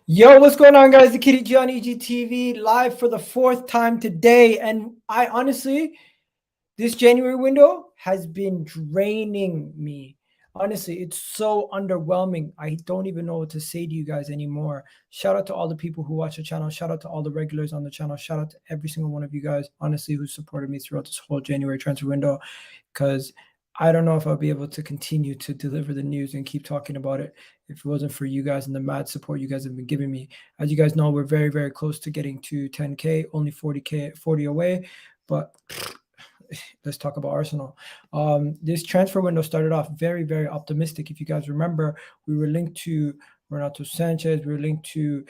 Yo, what's going on, guys? The NKETIAH on EGTV live for the fourth time today. And I honestly, this January window has been draining me. Honestly, it's so underwhelming. I don't even know what to say to you guys anymore. Shout out to all the people who watch the channel. Shout out to all the regulars on the channel. Shout out to every single one of you guys, honestly, who supported me throughout this whole January transfer window. Because I don't know if I'll be able to continue to deliver the news and keep talking about it if it wasn't for you guys and the mad support you guys have been giving me. As you guys know, we're very, very close to getting to 10K, only 40 away. But let's talk about Arsenal. This transfer window started off very, very optimistic. If you guys remember, we were linked to Renato Sanchez. We were linked to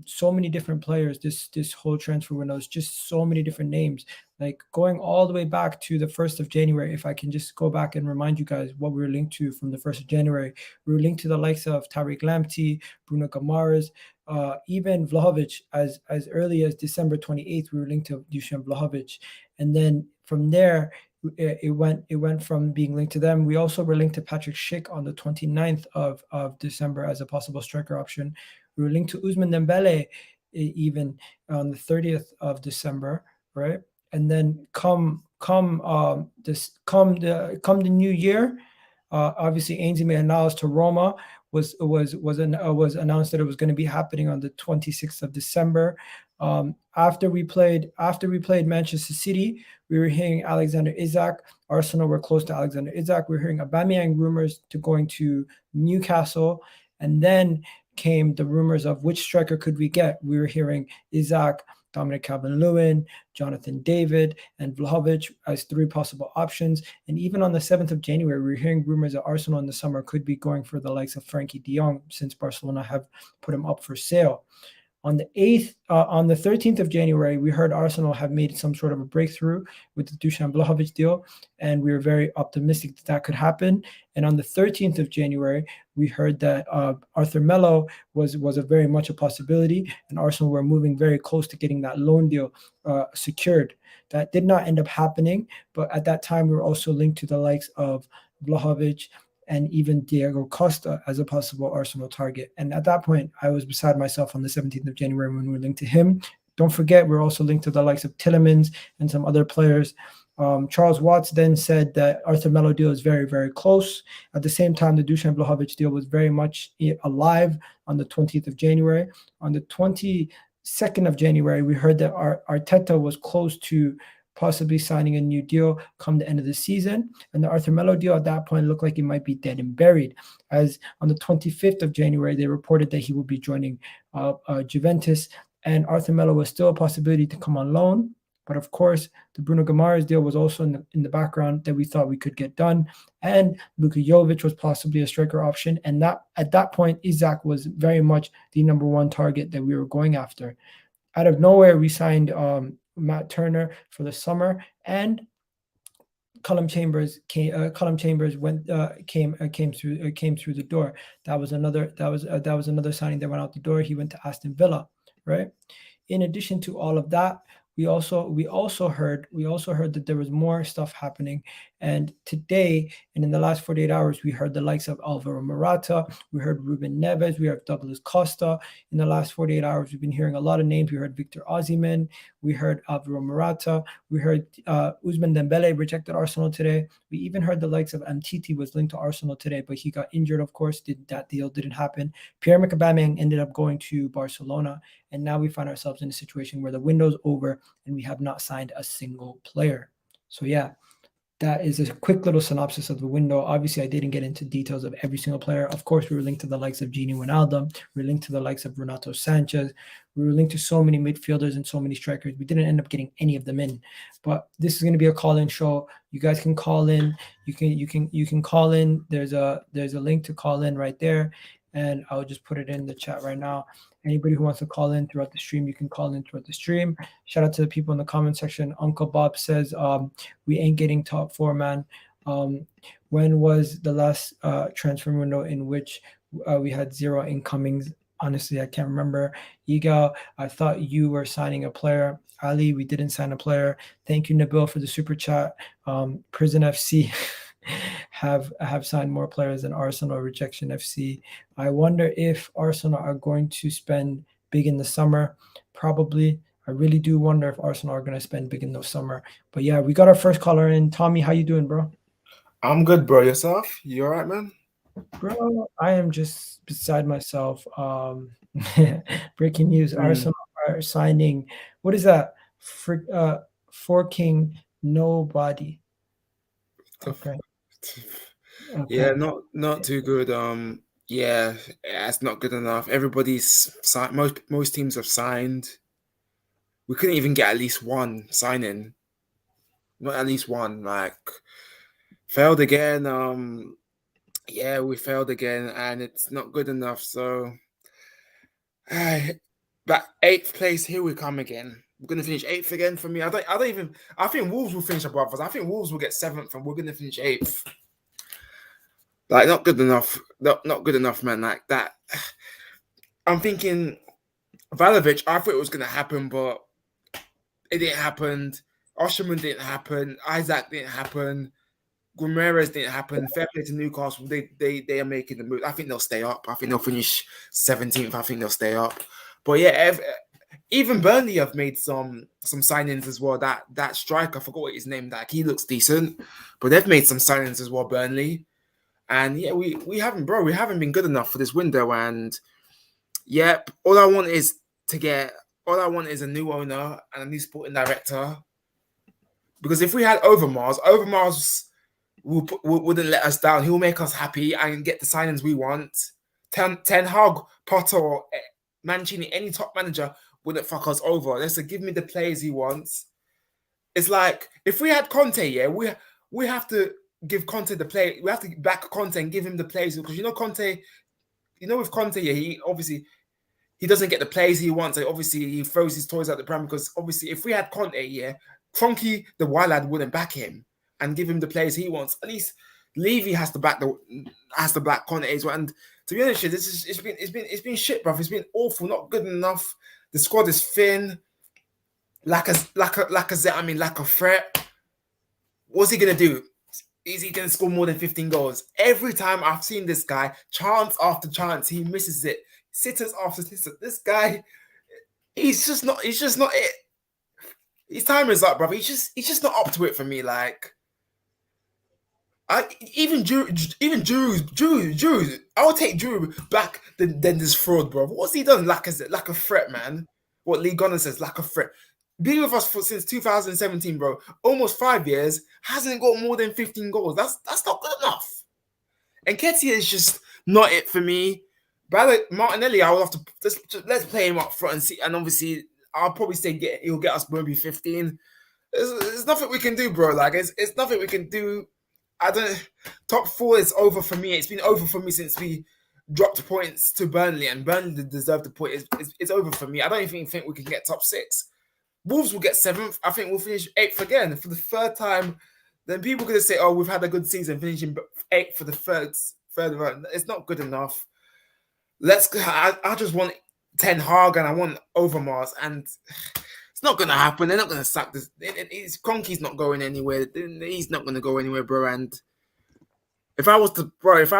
so many different players. This whole transfer window is just so many different names. Like going all the way back to the 1st of January, if I can just go back and remind you guys what we were linked to from the 1st of January. We were linked to the likes of Tariq Lamptey, Bruno Guimaraes, even Vlahovic. As early as December 28th, we were linked to Dusan Vlahovic. And then from there, it went from being linked to them. We also were linked to Patrick Schick on the 29th of December as a possible striker option. We were linked to Ousmane Dembele even on the 30th of December, right? And then come the new year, obviously Ainsley Maitland-Niles to Roma was announced that it was going to be happening on the 26th of December. After we played Manchester City, we were hearing Alexander Isak. Arsenal were close to Alexander Isak. We were hearing Aubameyang rumors to going to Newcastle, and then came the rumors of which striker could we get. We were hearing Isak, Dominic Calvert-Lewin, Jonathan David, and Vlahovic as 3 possible options. And even on the 7th of January, we were hearing rumors that Arsenal in the summer could be going for the likes of Frenkie de Jong, since Barcelona have put him up for sale. On the 13th of January, we heard Arsenal have made some sort of a breakthrough with the Dusan Vlahovic deal, and we were very optimistic that could happen. And on the 13th of January, we heard that Arthur Melo was a very much a possibility, and Arsenal were moving very close to getting that loan deal secured. That did not end up happening, but at that time, we were also linked to the likes of Vlahovic and even Diego Costa as a possible Arsenal target. And at that point, I was beside myself on the 17th of January when we were linked to him. Don't forget, we're also linked to the likes of Tielemans and some other players. Charles Watts then said that Arthur Melo deal is very, very close. At the same time, the Dusan Vlahovic deal was very much alive on the 20th of January. On the 22nd of January, we heard that Arteta was close to possibly signing a new deal come the end of the season. And the Arthur Melo deal at that point looked like it might be dead and buried, as on the 25th of January, they reported that he will be joining Juventus, and Arthur Melo was still a possibility to come on loan. But of course, the Bruno Guimaraes deal was also in the background that we thought we could get done. And Luka Jovic was possibly a striker option. And that at that point, Isak was very much the number 1 target that we were going after. Out of nowhere, we signed Matt Turner for the summer, and Calum Chambers came through the door. That was another signing that went out the door. He went to Aston Villa, right? In addition to all of that, we also heard that there was more stuff happening. And today, and in the last 48 hours, we heard the likes of Alvaro Morata, we heard Ruben Neves, we heard Douglas Costa. In the last 48 hours, we've been hearing a lot of names. We heard Victor Osimhen, we heard Alvaro Morata, we heard Ousmane Dembele rejected Arsenal today. We even heard the likes of Mtiti was linked to Arsenal today, but he got injured, of course. That deal didn't happen. Pierre-Emerick Aubameyang ended up going to Barcelona, and now we find ourselves in a situation where the window's over and we have not signed a single player. So yeah, that is a quick little synopsis of the window. Obviously, I didn't get into details of every single player. Of course, we were linked to the likes of Gini Wijnaldum. We were linked to the likes of Renato Sanchez. We were linked to so many midfielders and so many strikers. We didn't end up getting any of them in. But this is going to be a call-in show. You guys can call in. You can call in. There's a link to call in right there, and I'll just put it in the chat right now. Anybody who wants to call in throughout the stream, you can call in throughout the stream. Shout out to the people in the comment section. Uncle Bob says, we ain't getting top 4, man. When was the last transfer window in which we had 0 incomings? Honestly, I can't remember. Igal, I thought you were signing a player. Ali, we didn't sign a player. Thank you, Nabil, for the super chat. Prison FC have signed more players than Arsenal. Rejection FC. I wonder if Arsenal are going to spend big in the summer. Probably. I really do wonder if Arsenal are going to spend big in the summer. But yeah, we got our first caller in. Tommy, how you doing, bro? I'm good, bro. Yourself? You all right, man? Bro, I am just beside myself. Breaking news: Arsenal are signing. What is that? Forking nobody. Okay. Yeah, Okay. not too good. Yeah, it's not good enough. Everybody's signed. Most teams have signed. We couldn't even get at least one signing. Not at least one. Like failed again. Yeah, we failed again, and it's not good enough. So, but 8th place, here we come again. We're gonna finish 8th again for me. I don't even. I think Wolves will finish above us. I think Wolves will get 7th, and we're gonna finish 8th. Like not good enough. Not good enough, man. Like that. I'm thinking Vlahovic. I thought it was gonna happen, but it didn't happen. Osherman didn't happen. ISAK didn't happen. Guimaraes didn't happen. Fair play to Newcastle. They are making the move. I think they'll stay up. I think they'll finish 17th. I think they'll stay up. But yeah, even Burnley have made some signings as well. That striker, I forgot what his name. Like he looks decent, but they've made some signings as well. Burnley, and yeah, we haven't, bro. We haven't been good enough for this window. And yep, all I want is a new owner and a new sporting director. Because if we had Overmars wouldn't let us down. He'll make us happy and get the signings we want. Ten Hag, Potter, or Mancini, any top manager wouldn't fuck us over. They said, give me the players he wants. It's like if we had Conte, yeah, we have to give Conte the play. We have to back Conte and give him the players because Conte. With Conte, yeah, he doesn't get the players he wants. Like, obviously, he throws his toys out the pram because obviously, if we had Conte, yeah, Kroenke, the wild lad, wouldn't back him and give him the players he wants. At least Levy has to back Conte as well. And to be honest, it's been shit, bruv. It's been awful, not good enough. The squad is thin. Like a threat. What's he gonna do? Is he gonna score more than 15 goals? Every time I've seen this guy, chance after chance, he misses it. Sitters after sitters. This guy, he's just not it. His time is up, brother. He's just not up to it for me. Like, even Drew, I would take Drew back than this fraud, bro. What's he done? Like a threat, man. What Lee Gunner says, like a threat. Been with us since 2017, bro. Almost 5 years. Hasn't got more than 15 goals. That's not good enough. And NKETIAH is just not it for me. Martinelli, I would have to let's play him up front and see. And obviously, I'll probably say he'll get us maybe 15. There's nothing we can do, bro. Like it's nothing we can do. Top 4 is over for me. It's been over for me since we dropped points to Burnley, and Burnley deserved the point. It's over for me. I don't even think we can get top 6. Wolves will get 7th. I think we'll finish 8th again for the 3rd time. Then people are going to say, "Oh, we've had a good season, finishing 8th for the third round." It's not good enough. Let's go. I just want Ten Hag and I want Overmars, and it's not going to happen. They're not going to sack this. Kroenke's not going anywhere. He's not going to go anywhere, bro. And if I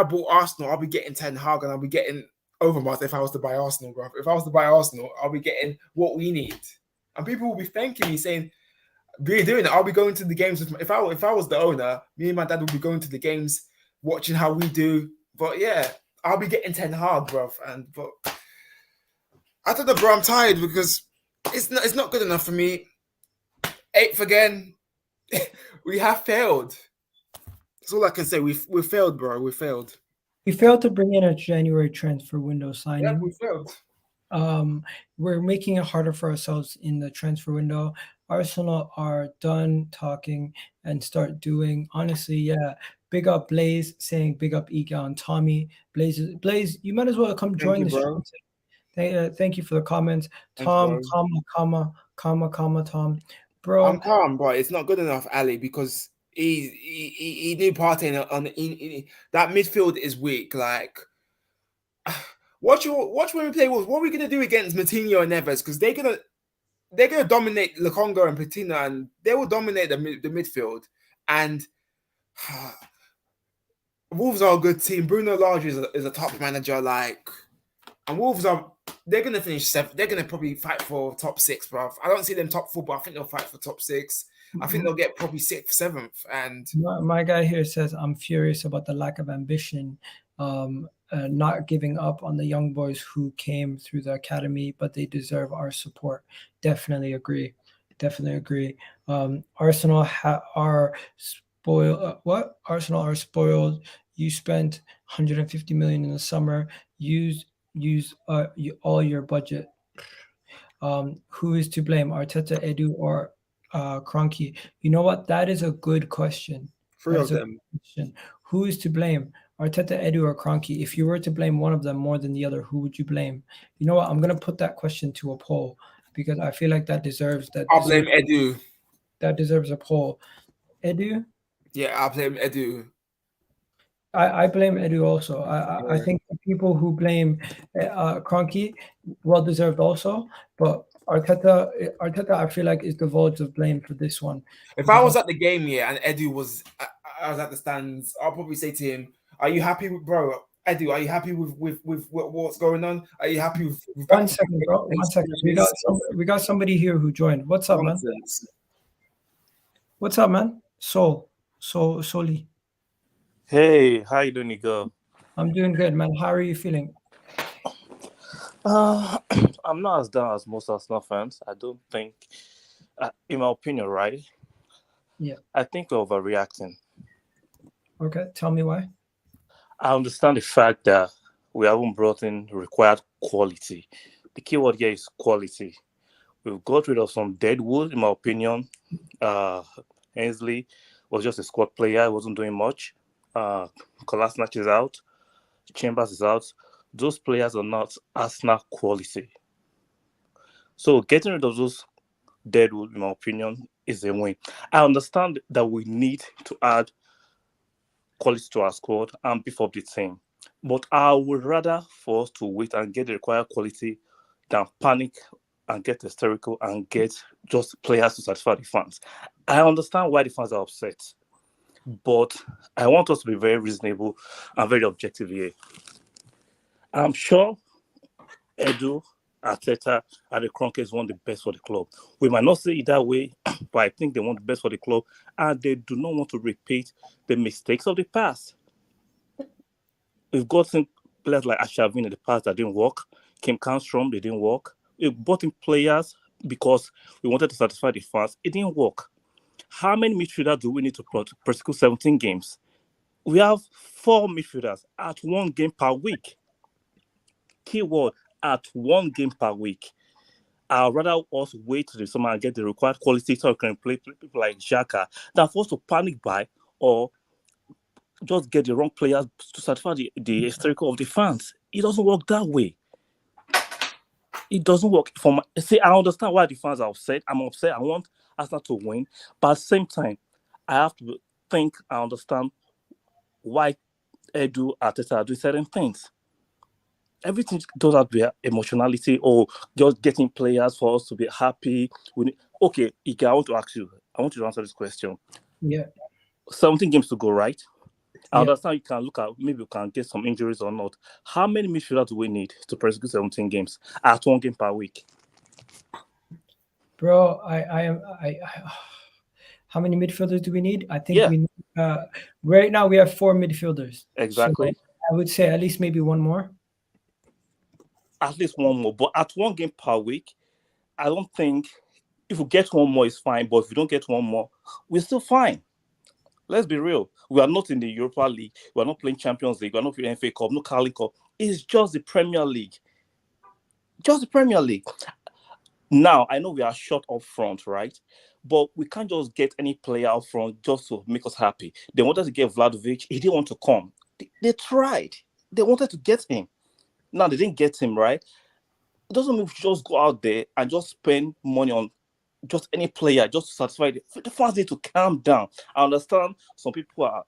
bought Arsenal, I'll be getting Ten Hag and I'll be getting Overmars. If I was to buy Arsenal, bro, if I was to buy Arsenal, I'll be getting what we need. And people will be thanking me, saying, "We're doing it." I'll be going to the games with if I was the owner, me and my dad would be going to the games, watching how we do. But yeah, I'll be getting Ten Hag, bro. But I don't know, bro. I'm tired because it's not good enough for me. 8th again. We have failed. That's all I can say. We failed, bro. We failed. We failed to bring in a January transfer window signing. Yeah, we failed. We're making it harder for ourselves in the transfer window. Arsenal are done talking and start doing. Honestly, yeah. Big up Blaze saying big up Ika and Tommy. Blaze, you might as well come join the show. Thank you for the comments. Tom, comma, Tom. Bro. I'm calm, but it's not good enough, Ali, because he knew Partey on that midfield is weak. Like, watch when we play Wolves. What are we gonna do against Matinho and Neves? Because they're gonna dominate Lokonga and Patina, and they will dominate the midfield. And Wolves are a good team. Bruno Lage is a top manager. Like, and Wolves they're gonna finish 7th. They're gonna probably fight for top 6, bro. I don't see them top 4, but I think they'll fight for top 6. I think they'll get probably 6th, 7th. And my guy here says, I'm furious about the lack of ambition, not giving up on the young boys who came through the academy, but they deserve our support. Definitely agree. Arsenal are spoiled. What? Arsenal are spoiled. You spent 150 million in the summer. Use all your budget. Who is to blame? Arteta, Edu, or Kroenke? You know what? That is a good question. 3 of them. Who is to blame? Arteta, Edu, or Kroenke? If you were to blame one of them more than the other, who would you blame? You know what? I'm gonna put that question to a poll because I feel like that deserves that. I'll blame Edu. That deserves a poll. Edu? Yeah, I'll blame Edu. I blame Edu also. I think the people who blame Kroenke, well deserved also, but Arteta, I feel like is the votes of blame for this one. If I was at the game, and Edu was, I was at the stands, I'll probably say to him, "Are you happy with bro? Edu, are you happy with what's going on? Are you happy with?" 1 second, bro. 1 second. We got somebody here who joined. What's up, man? What's up, man? Soli. Hey, how you doing, Nico? I'm doing good, man. How are you feeling? I'm not as down as most Arsenal fans. I don't think, in my opinion, right? Yeah. I think we're overreacting. Okay, tell me why. I understand the fact that we haven't brought in required quality. The key word here is quality. We've got rid of some dead wood, in my opinion. Ainsley was just a squad player. He wasn't doing much. Kolasinac is out. Chambers is out. Those players are not Arsenal quality. So getting rid of those deadwood, in my opinion, is a win. I understand that we need to add quality to our squad and beef up the team. But I would rather for us to wait and get the required quality than panic and get hysterical and get just players to satisfy the fans. I understand why the fans are upset. But I want us to be very reasonable and very objective here. I'm sure Edu, Arteta, and the Kroenkes want the best for the club. We might not say it that way, but I think they want the best for the club, and they do not want to repeat the mistakes of the past. We've gotten players like Ashavin in the past that didn't work. Kim Canstrom, they didn't work. We brought in players because we wanted to satisfy the fans. It didn't work. How many midfielders do we need to prosecute 17 games? We have 4 midfielders at 1 game per week. Keyword, at 1 game per week. I'd rather us wait to the summer and get the required quality so we can play people like Xhaka than for us to panic buy or just get the wrong players to satisfy the hysterical of the fans. It doesn't work that way. It doesn't work. I understand why the fans are upset. I'm upset. I want Arsenal to win. But at the same time, I have to think and understand why Edu, Arteta are doing certain things. Everything does have to be emotionality or just getting players for us to be happy. Okay, Ike, I want you to answer this question. Yeah. 17 games to go, right? I understand you can look at, maybe you can get some injuries or not. How many midfielders do we need to prosecute 17 games at 1 game per week? Bro, how many midfielders do we need? I think we need, right now we have 4 midfielders. Exactly. So I would say at least maybe one more. At least one more. But at 1 game per week, I don't think if we get one more, it's fine. But if we don't get one more, we're still fine. Let's be real. We are not in the Europa League. We are not playing Champions League. We are not playing FA Cup, no Carling Cup. It's just the Premier League. Just the Premier League. Now, I know we are short up front, right? But we can't just get any player up front just to make us happy. They wanted to get Vlahovic. He didn't want to come. They tried. They wanted to get him. Now, they didn't get him, right? It doesn't mean we just go out there and just spend money on just any player just to satisfy the fans. Need to calm down. I understand some people are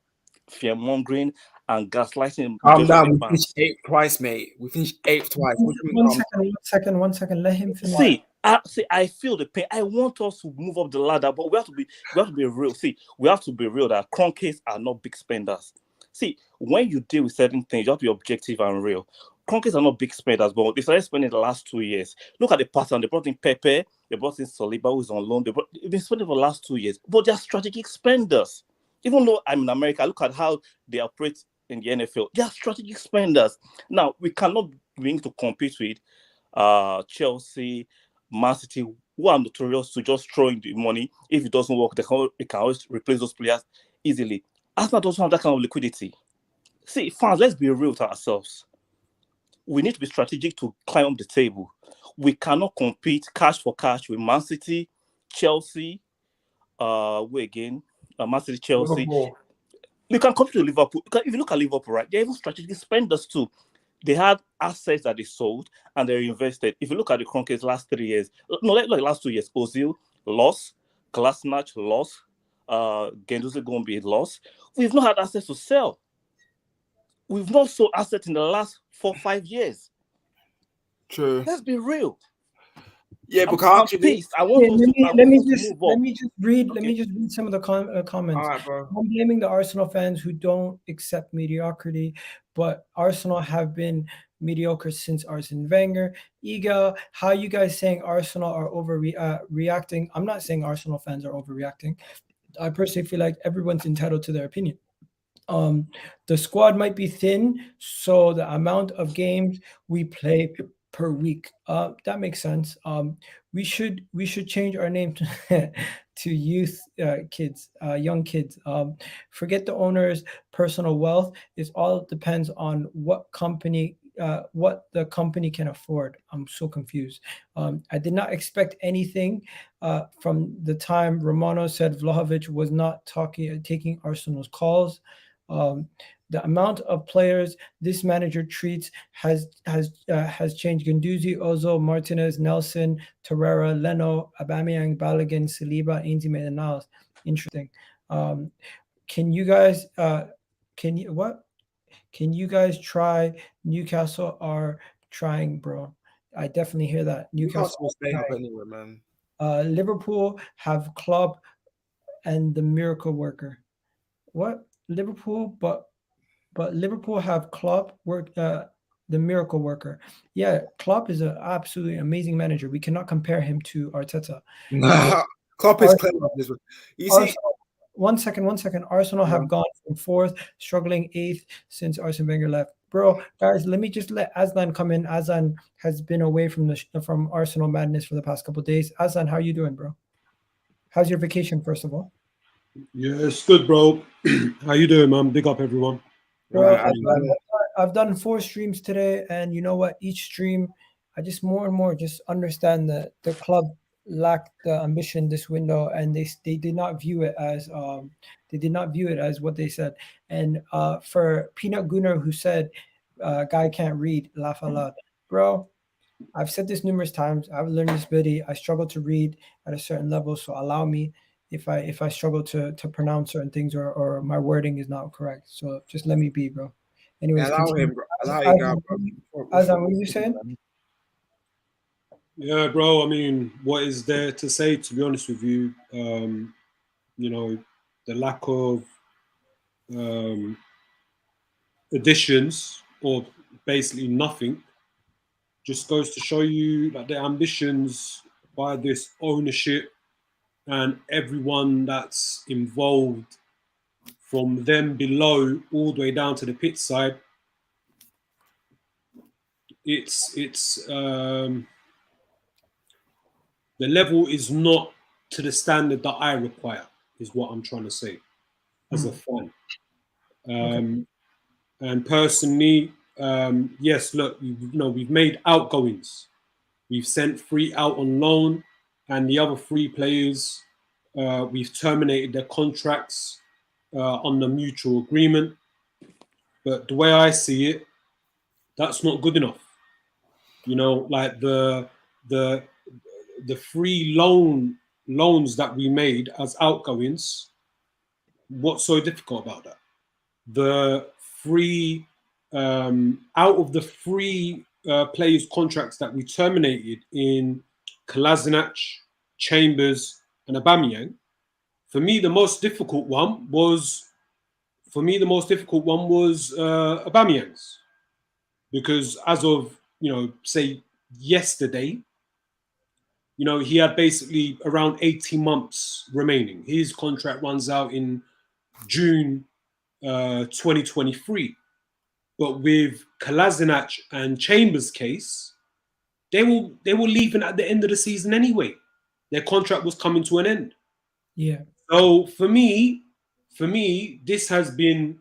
fear-mongering and gaslighting. Calm down. We finished 8th twice, mate. We finished 8th twice. One second. Let him finish. I feel the pain. I want us to move up the ladder, but we have to be real. See, we have to be real that Kroenkes are not big spenders. See, when you deal with certain things, you have to be objective and real. Kroenkes are not big spenders, but they started spending the last 2 years. Look at the pattern. They brought in Pepe, they brought in Saliba, who's on loan. They've been spending for the last 2 years, but they're strategic spenders. Even though I'm in America, look at how they operate in the NFL. They are strategic spenders. Now, we cannot bring to compete with Chelsea, Man City, who are notorious to just throwing the money. If it doesn't work, they can always replace those players easily. Arsenal doesn't have that kind of liquidity. See, fans, let's be real to ourselves. We need to be strategic to climb up the table. We cannot compete cash for cash with Man City, Chelsea, Man City, Chelsea. Liverpool. You can compete with Liverpool. If you look at Liverpool, right, they're even strategic spenders too. They had assets that they sold and they invested. If you look at the Kroenkes last 3 years, like last 2 years, Ozil lost, Kolasinac lost, Guendouzi going to be lost. We've not had assets to sell. We've not sold assets in the last 4-5 years. True. Let's be real. Yeah, but I'm pissed. Let me just read some of the comments. All right, bro. I'm blaming the Arsenal fans who don't accept mediocrity, but Arsenal have been mediocre since Arsene Wenger. Iga, how you guys saying Arsenal are overreacting? I'm not saying Arsenal fans are overreacting. I personally feel like everyone's entitled to their opinion. The squad might be thin, so the amount of games we play per week, that makes sense. We should change our name to youth kids, young kids. Forget the owner's personal wealth. It all depends on what the company can afford. I'm so confused. I did not expect anything from the time Romano said Vlahovic was not taking Arsenal's calls. The amount of players this manager treats has changed. Guendouzi, Ozil, Martinez, Nelson, Torreira, Leno, Aubameyang, Balogun, Saliba, Ainsley Maitland-Niles. Interesting. Can you guys try? Newcastle are trying, bro. I definitely hear that. Newcastle will stay up anyway, man. Liverpool have Klopp and the miracle worker. What? Liverpool, but Liverpool have Klopp the miracle worker. Yeah, Klopp is an absolutely amazing manager. We cannot compare him to Arteta. Klopp is clever. You see, one second. Arsenal have gone from 4th, struggling 8th since Arsene Wenger left. Bro, guys, let me just let Aslan come in. Aslan has been away from Arsenal madness for the past couple of days. Aslan, how you doing, bro? How's your vacation, first of all? Yeah, it's good, bro. How you doing, man? Big up, everyone. Bro, I've done 4 streams today, and you know what? Each stream, I just more and more just understand that the club lacked the ambition this window, and they did not view it as what they said. And for Peanut Gunner, who said, "Guy can't read," laugh out loud, bro. I've said this numerous times. I've learned this ability. I struggle to read at a certain level, so allow me if I struggle to pronounce certain things or my wording is not correct. So just let me be, bro. Anyways, allow him, bro. Aslan, what are you saying? Yeah, bro. I mean, what is there to say? To be honest with you, you know, the lack of additions or basically nothing just goes to show you that the ambitions by this ownership and everyone that's involved, from them below all the way down to the pit side, it's the level is not to the standard that I require, is what I'm trying to say as a fan. And personally, yes, look, we've made outgoings. We've sent 3 out on loan, and the other 3 players, we've terminated their contracts on the mutual agreement. But the way I see it, that's not good enough. You know, like the 3 loans that we made as outgoings, what's so difficult about that? The 3 out of the 3 players' contracts that we terminated in Kolasinac, Chambers, and Aubameyang, for me, the most difficult one was for me, the most difficult one was Aubameyang's, because as of say yesterday, he had basically around 18 months remaining. His contract runs out in June 2023. But with Kolasinac and Chambers' case, they were leaving at the end of the season anyway. Their contract was coming to an end. Yeah. So for me, this has been,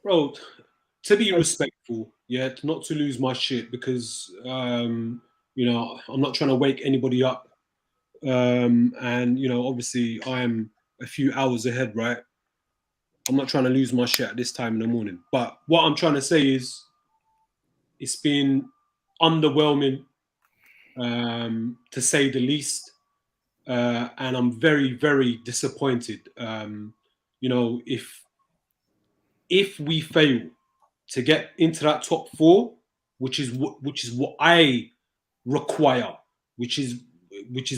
bro, to be respectful, not to lose my shit, because I'm not trying to wake anybody up. And obviously I am a few hours ahead, right? I'm not trying to lose my shit at this time in the morning. But what I'm trying to say is, it's been underwhelming, to say the least. And I'm very, very disappointed. If we fail to get into that top four, which is what I require, which is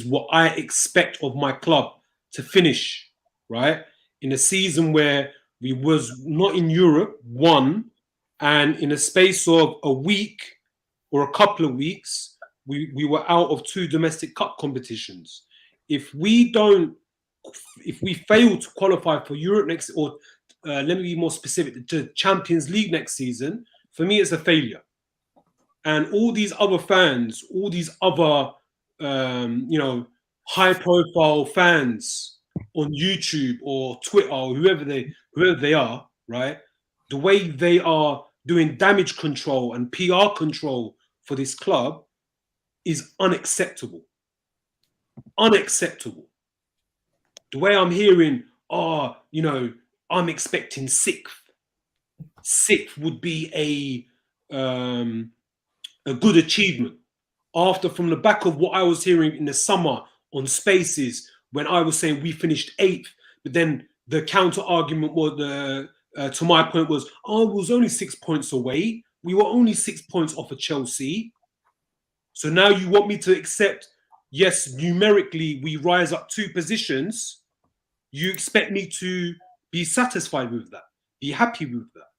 what I expect of my club to finish, right? In a season where we was not in Europe, one, and in a space of a week or a couple of weeks, we were out of 2 domestic cup competitions. If we fail to qualify for Europe next, or let me be more specific, to Champions League next season, for me, it's a failure. And all these other fans, all these other, high-profile fans on YouTube or Twitter or whoever they are, right? The way they are doing damage control and PR control for this club is unacceptable. Unacceptable. The way I'm hearing, I'm expecting 6th. 6th would be a good achievement. After, from the back of what I was hearing in the summer on Spaces, when I was saying we finished 8th, but then the counter argument was to my point was, it was only 6 points away. We were only 6 points off of Chelsea. So now you want me to accept, yes, numerically we rise up 2 positions. You expect me to be satisfied with that, be happy with that.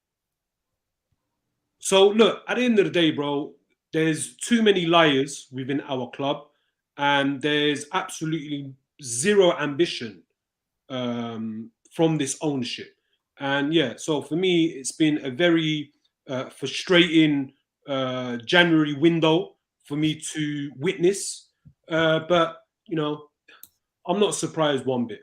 So look, at the end of the day, bro, there's too many liars within our club, and there's absolutely zero ambition from this ownership. And so for me, it's been a very frustrating January window for me to witness. But I'm not surprised one bit.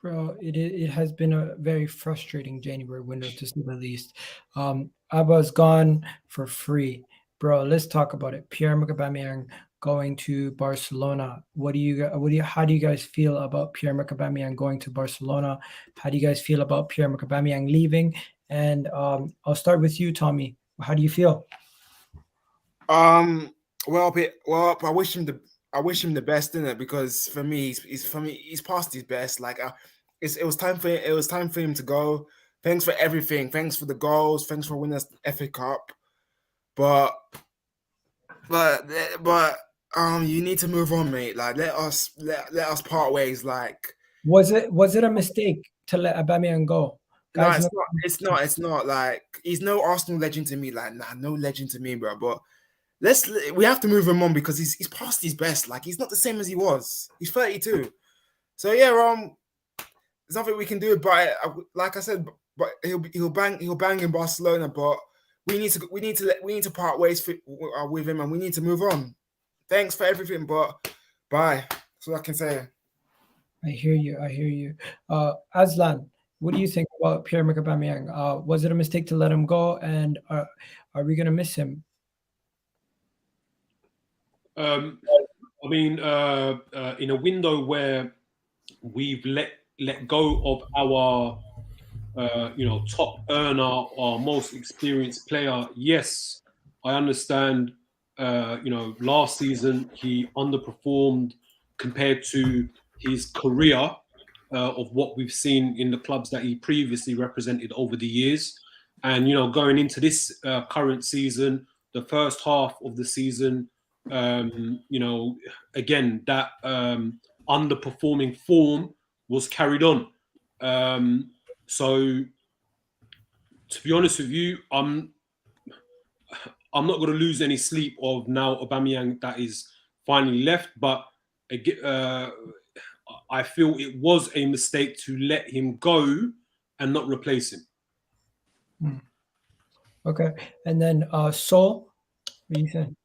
Bro, it has been a very frustrating January window, to say the least. Auba's gone for free. Bro, let's talk about it. Pierre-Emerick Aubameyang going to Barcelona. How do you guys feel about Pierre-Emerick Aubameyang going to Barcelona? How do you guys feel about Pierre-Emerick Aubameyang leaving? And I'll start with you, Tommy. How do you feel? Well, I wish him the best in it, because for me, he's past his best. Like it was time for him to go. Thanks for everything. Thanks for the goals. Thanks for winning us the FA Cup. But you need to move on, mate. Like let us part ways. Like was it a mistake to let Aubameyang go? Guys, no, it's not. Like he's no Arsenal legend to me. Like no legend to me, bro. But we have to move him on, because he's past his best. Like he's not the same as he was. He's 32. So there's nothing we can do about it. Like I said, but he'll bang in Barcelona. But we need to part ways with him, and we need to move on. Thanks for everything, but bye. That's all I can say. I hear you. Aslan, what do you think about Pierre-Emerick Aubameyang? Was it a mistake to let him go, and are we gonna miss him? In a window where we've let go of our top earner, our most experienced player, yes, I understand. Last season he underperformed compared to his career of what we've seen in the clubs that he previously represented over the years. And going into this current season, the first half of the season, again, that underperforming form was carried on. So, to be honest with you, I'm not going to lose any sleep of now Aubameyang that is finally left, but I feel it was a mistake to let him go and not replace him. Okay, and then Sol, what do you think?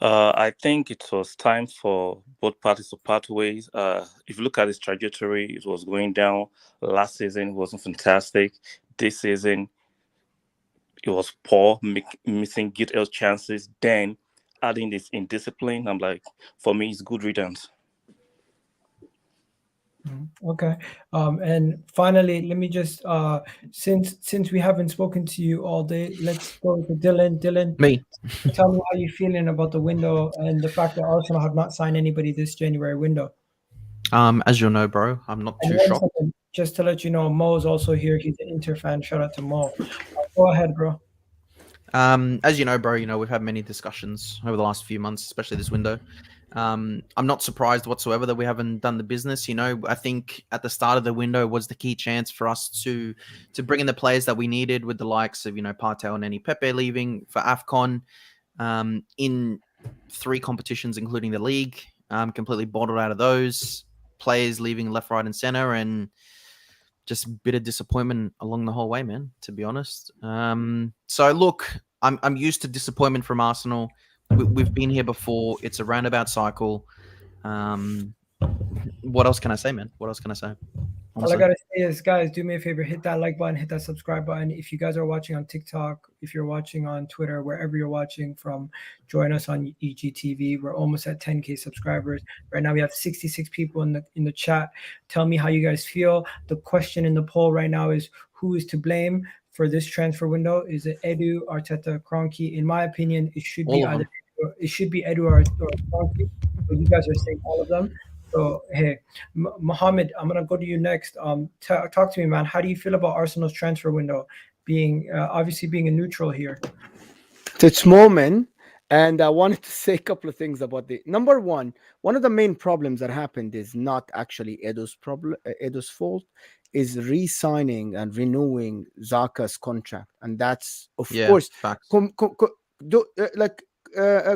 I think it was time for both parties to part ways. If you look at his trajectory, it was going down. Last season, it wasn't fantastic. This season, it was poor, missing good health chances. Then, adding this indiscipline, I'm like, for me, it's good riddance. Okay, and finally, let me just since we haven't spoken to you all day, let's go to Dylan. Dylan, Me. tell me how you're feeling about the window and the fact that Arsenal have not signed anybody this January window. As you'll know, bro, I'm not And too one shocked. second, just to let you know, Mo is also here. He's an Inter fan. Shout out to Mo. Go ahead, bro. As you know, bro, we've had many discussions over the last few months, especially this window. I'm not surprised whatsoever that we haven't done the business. I think at the start of the window was the key chance for us to bring in the players that we needed, with the likes of Partey and any Pepe leaving for AFCON, in 3 competitions, including the league. Completely bottled out of those players, leaving left, right, and center, and just a bit of disappointment along the whole way, man, to be honest. So look, I'm used to disappointment from Arsenal. We've been here before. It's a roundabout cycle. What else can I say, man? What else can I say? All I gotta say is, guys, do me a favor, hit that like button, hit that subscribe button. If you guys are watching on TikTok, if you're watching on Twitter, wherever you're watching from, join us on EGTV. We're almost at 10K subscribers. Right now we have 66 people in the chat. Tell me how you guys feel. The question in the poll right now is, who is to blame for this transfer window? Is it Edu, Arteta, Kroenke? In my opinion, it should be either Edu or Kroenke. But you guys are saying all of them. So, hey, Mohammed, I'm going to go to you next. Talk to me, man. How do you feel about Arsenal's transfer window being obviously being a neutral here? It's moment, and I wanted to say a couple of things about the number one of the main problems that happened is not actually Edu's fault, is re-signing and renewing Xhaka's contract, and that's of course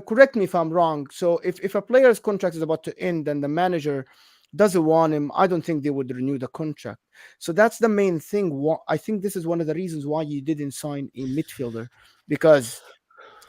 correct me if I'm wrong. So if a player's contract is about to end and the manager doesn't want him, I don't think they would renew the contract. So that's the main thing. I think this is one of the reasons why you didn't sign a midfielder, because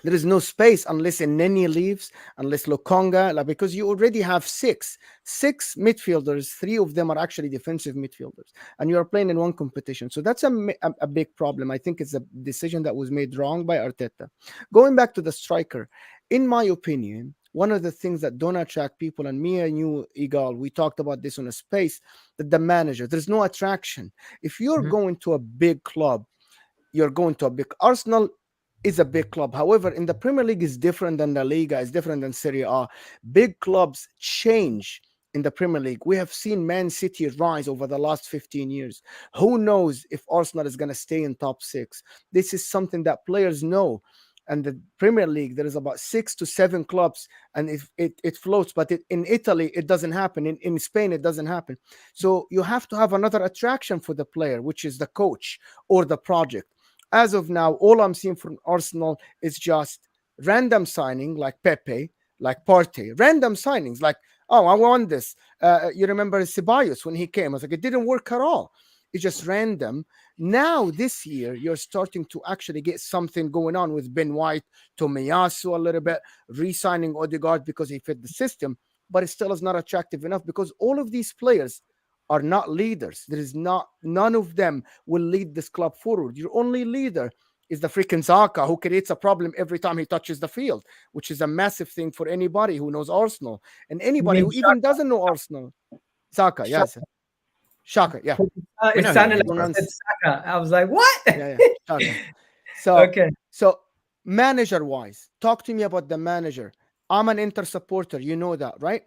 there is no space unless Neni leaves, unless Lokonga, because you already have six midfielders. 3 of them are actually defensive midfielders, and you are playing in one competition. So that's a big problem. I think it's a decision that was made wrong by Arteta. Going back to the striker, in my opinion, one of the things that don't attract people, and me and you, Igal, we talked about this on a space, that the manager, there's no attraction. If you're going to a big club, you're going to a big Arsenal is a big club. However, in the Premier League is different than the Liga, is different than Serie A. Big clubs change in the Premier League. We have seen Man City rise over the last 15 years. Who knows if Arsenal is going to stay in top 6? This is something that players know. And the Premier League, there is about 6 to 7 clubs, and it floats. But in Italy, it doesn't happen. In Spain, it doesn't happen. So you have to have another attraction for the player, which is the coach or the project. As of now, all I'm seeing from Arsenal is just random signing, like Pepe, like Partey. Random signings, like, oh, I want this. You remember Ceballos when he came? I was like, it didn't work at all. It's just random. Now, this year, you're starting to actually get something going on with Ben White, Tomiyasu a little bit, re-signing Odegaard because he fit the system, but it still is not attractive enough because all of these players are not leaders. None of them will lead this club forward. Your only leader is the freaking Xhaka, who creates a problem every time he touches the field, which is a massive thing for anybody who knows Arsenal and anybody who even doesn't know Arsenal. Xhaka, yes. Shaka, yeah. It sounded like I said Saka. I was like, what? Yeah. Shaka. So, okay. So manager-wise, talk to me about the manager. I'm an Inter supporter. You know that, right?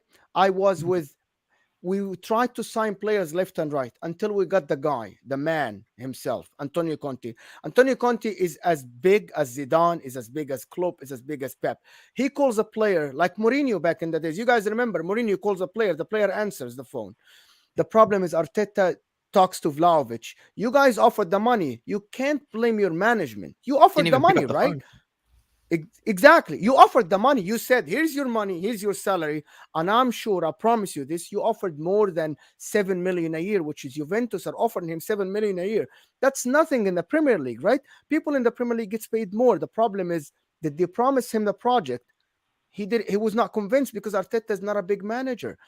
We tried to sign players left and right until we got the guy, the man himself, Antonio Conte. Antonio Conte is as big as Zidane, is as big as Klopp, is as big as Pep. He calls a player like Mourinho back in the days. You guys remember, Mourinho calls a player, the player answers the phone. The problem is Arteta talks to Vlahovic. You guys offered the money. You can't blame your management. You offered Didn't the even pick money, up the right? phone. Exactly. You offered the money. You said, here's your money, here's your salary. And I'm sure, I promise you this, you offered more than 7 million a year, which is Juventus are offering him 7 million a year. That's nothing in the Premier League, right? People in the Premier League gets paid more. The problem is that they promised him the project. He was not convinced because Arteta is not a big manager.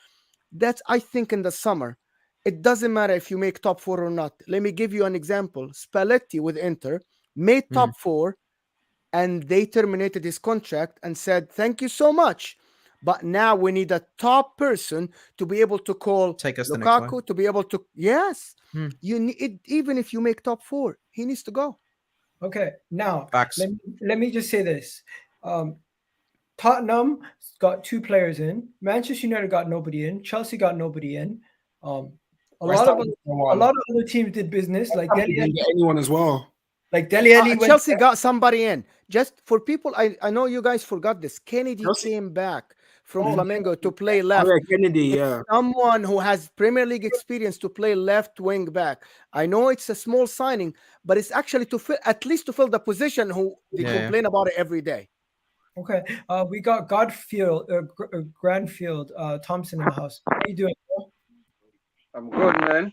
That's, I think, in the summer. It doesn't matter if you make top 4 or not. Let me give you an example. Spalletti with Inter made top 4, and they terminated his contract and said, thank you so much. But now we need a top person to be able to call Take us the next way. Lukaku, to be able to, yes. You need, even if you make top 4, he needs to go. Okay, now Facts. let me just say this. Tottenham got 2 players in. Manchester United got nobody in. Chelsea got nobody in. A lot of other teams did business. Like Deli didn't get anyone as well. Like Dele Alli went Chelsea got somebody in. Just for people, I know you guys forgot this. Kennedy Chelsea? came back from Flamengo to play left. Oh, yeah, Kennedy, yeah. Someone who has Premier League experience to play left wing back. I know it's a small signing, but it's actually to fill, at least to fill the position who they complain about it every day. Okay, we got Granfield Thompson in the house. How are you doing, bro? I'm good, man.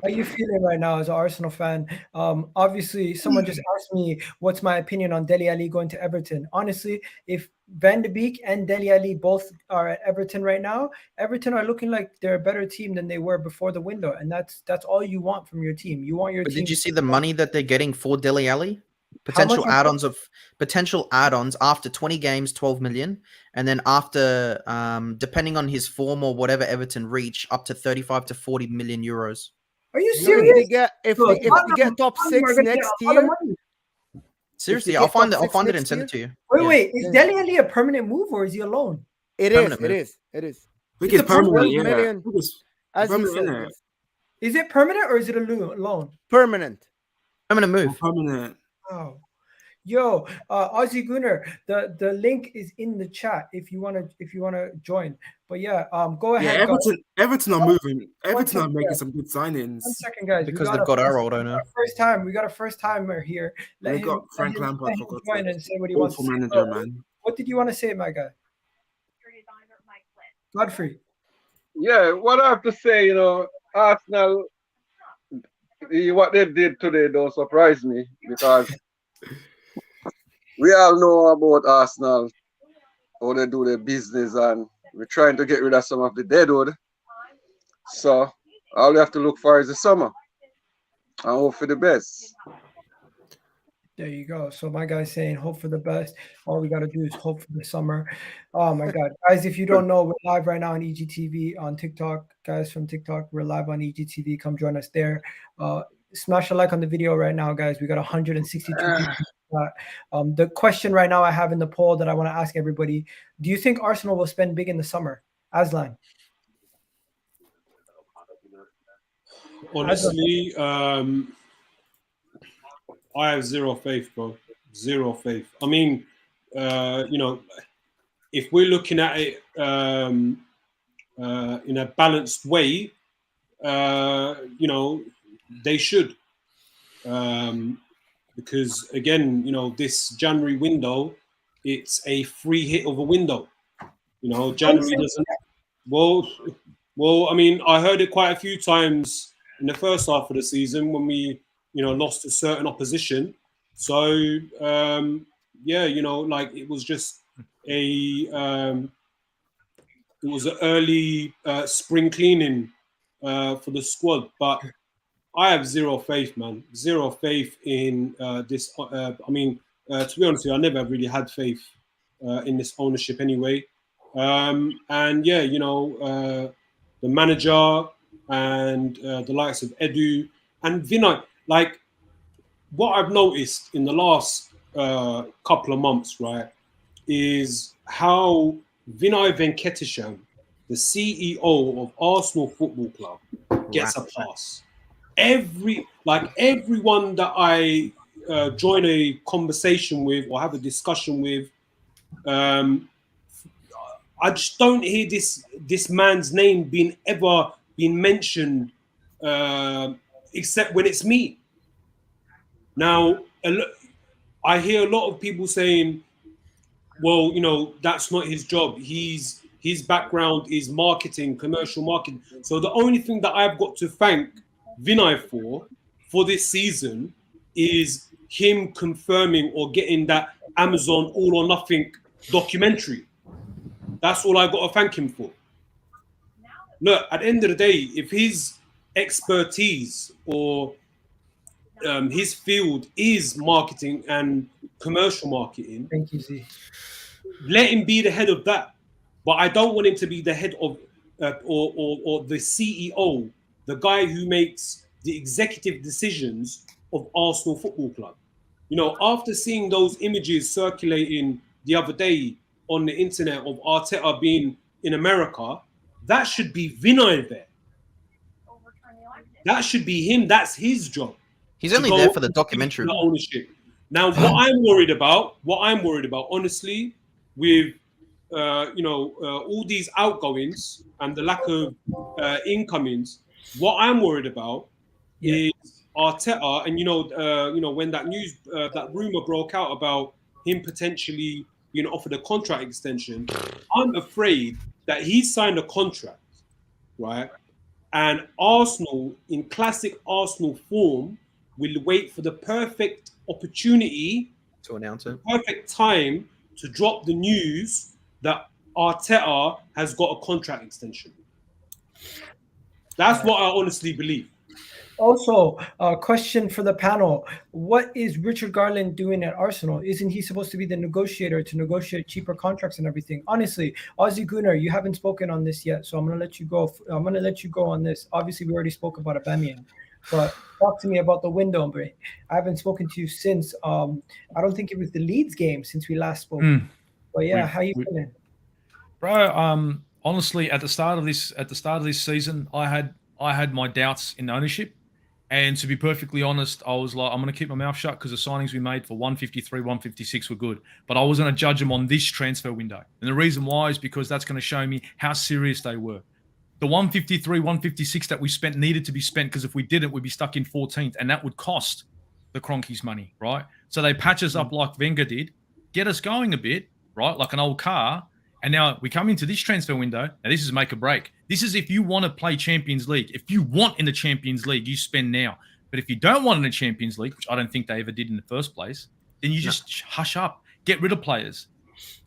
How are you feeling right now as an Arsenal fan? Obviously, someone just asked me what's my opinion on Dele Alli going to Everton. Honestly, if Van de Beek and Dele Alli both are at Everton right now, Everton are looking like they're a better team than they were before the window, and that's all you want from your team. You want your team. Did you see the money that they're getting for Dele Alli? Potential add-ons after 20 games, 12 million, and then after depending on his form or whatever Everton reach, up to 35 to 40 million euros. Are you serious? If they get top 6 next year, seriously, I'll find it and send it to you. Wait, is Dele Alli a permanent move or is he a loan? It is. I think it's permanent, yeah. Is it permanent or is it a loan? Permanent move. Permanent. Oh, yo, Aussie Gunner, the link is in the chat if you wanna join. But yeah, go ahead. Yeah, Everton are moving. Everton are making some good signings. 1 second, guys. Because they've got our old owner. We got a first timer here. They got Frank Lampard for join and say what he wants to say. manager, man. What did you want to say, my guy? Godfrey. Yeah, what I have to say, Arsenal, what they did today don't surprise me because we all know about Arsenal, how they do their business, and we're trying to get rid of some of the deadwood. So all we have to look for is the summer and hope for the best. There you go. So my guy's saying hope for the best. All we got to do is hope for the summer. Oh my God. Guys, if you don't know, we're live right now on EGTV on TikTok. Guys from TikTok, we're live on EGTV. Come join us there. Smash a like on the video right now, guys. We got 162 people. The question right now I have in the poll that I want to ask everybody, do you think Arsenal will spend big in the summer? Aslan. Honestly, I have zero faith, bro. Zero faith. I mean, if we're looking at it in a balanced way, they should. Because again, this January window, it's a free hit of a window. January doesn't. Well, I mean, I heard it quite a few times in the first half of the season when we, lost to certain opposition. So, like it was just it was an early spring cleaning for the squad. But I have zero faith, man. Zero faith in this. To be honest with you, I never really had faith in this ownership anyway. The manager and the likes of Edu and Vinay. Like, what I've noticed in the last couple of months, right, is how Vinay Venkatesham, the CEO of Arsenal Football Club, gets a pass. Everyone that I join a conversation with or have a discussion with, I just don't hear this man's name being ever been mentioned except when it's me. Now, I hear a lot of people saying, well, you know, that's not his job. His background is marketing, commercial marketing. So the only thing that I've got to thank Vinay for this season is him confirming or getting that Amazon All or Nothing documentary. That's all I got to thank him for. Look, at the end of the day, if his expertise or his field is marketing and commercial marketing, Thank you, Z. let him be the head of that. But I don't want him to be the head of or the CEO, the guy who makes the executive decisions of Arsenal Football Club. You know, after seeing those images circulating the other day on the internet of Arteta being in America, that should be Vinay there. That should be him. That's his job. He's only there for the documentary. The ownership. Now, what I'm worried about, honestly, with all these outgoings and the lack of incomings, what I'm worried about is Arteta. And when that news, that rumor broke out about him potentially being offered a contract extension, I'm afraid that he signed a contract, right? And Arsenal, in classic Arsenal form, will wait for the perfect opportunity to announce it, perfect time to drop the news that Arteta has got a contract extension. That's what I honestly believe. Also, a question for the panel. What is Richard Garland doing at Arsenal? Isn't he supposed to be the negotiator to negotiate cheaper contracts and everything? Honestly, Ozzy Gunnar, you haven't spoken on this yet, so I'm going to let you go. I'm going to let you go on this. Obviously, we already spoke about Aubameyang, but talk to me about the window, Bre. I haven't spoken to you since, I don't think it was the Leeds game since we last spoke. But yeah, how you feeling? Bro, honestly, at the start of this season, I had my doubts in ownership. And to be perfectly honest, I was like, I'm going to keep my mouth shut because the signings we made for 153, 156 were good. But I was going to judge them on this transfer window. And the reason why is because that's going to show me how serious they were. The 153, 156 that we spent needed to be spent because if we didn't, we'd be stuck in 14th. And that would cost the Kroenkes money, right? So they patch us up like Wenger did, get us going a bit, right? Like an old car. And now we come into this transfer window. Now, this is make or break. This is if you want to play Champions League. If you want in the Champions League, you spend now. But if you don't want in the Champions League, which I don't think they ever did in the first place, then you just hush up, get rid of players.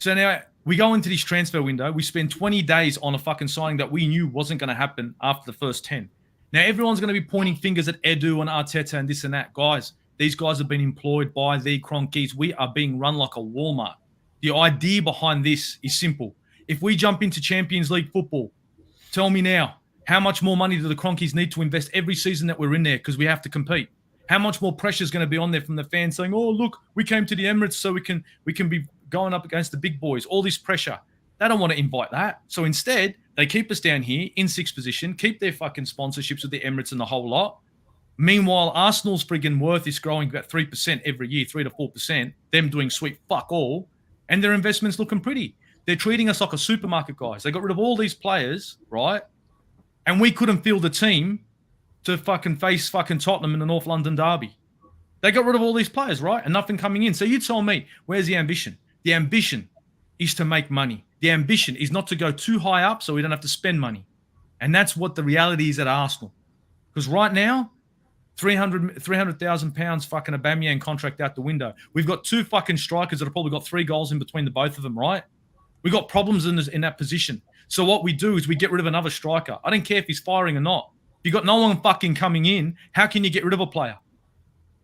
So now we go into this transfer window. We spend 20 days on a fucking signing that we knew wasn't going to happen after the first 10. Now, everyone's going to be pointing fingers at Edu and Arteta and this and that. Guys, these guys have been employed by the Kroenkes. We are being run like a Walmart. The idea behind this is simple. If we jump into Champions League football, tell me now, how much more money do the Kroenkes need to invest every season that we're in there because we have to compete? How much more pressure is going to be on there from the fans saying, oh, look, we came to the Emirates so we can be going up against the big boys, all this pressure. They don't want to invite that. So instead, they keep us down here in sixth position, keep their fucking sponsorships with the Emirates and the whole lot. Meanwhile, Arsenal's friggin' worth is growing about 3% every year, 3 to 4%, them doing sweet fuck all. And their investment's looking pretty. They're treating us like a supermarket, guys. They got rid of all these players, right? And we couldn't field a team to fucking face fucking Tottenham in the North London derby. They got rid of all these players, right? And nothing coming in. So you tell me, where's the ambition? The ambition is to make money. The ambition is not to go too high up so we don't have to spend money. And that's what the reality is at Arsenal. Because right now, £300,000 fucking Aubameyang contract out the window. We've got two fucking strikers that have probably got 3 goals in between the both of them, right? We got problems in that position. So what we do is we get rid of another striker. I don't care if he's firing or not. If you got no one fucking coming in, how can you get rid of a player?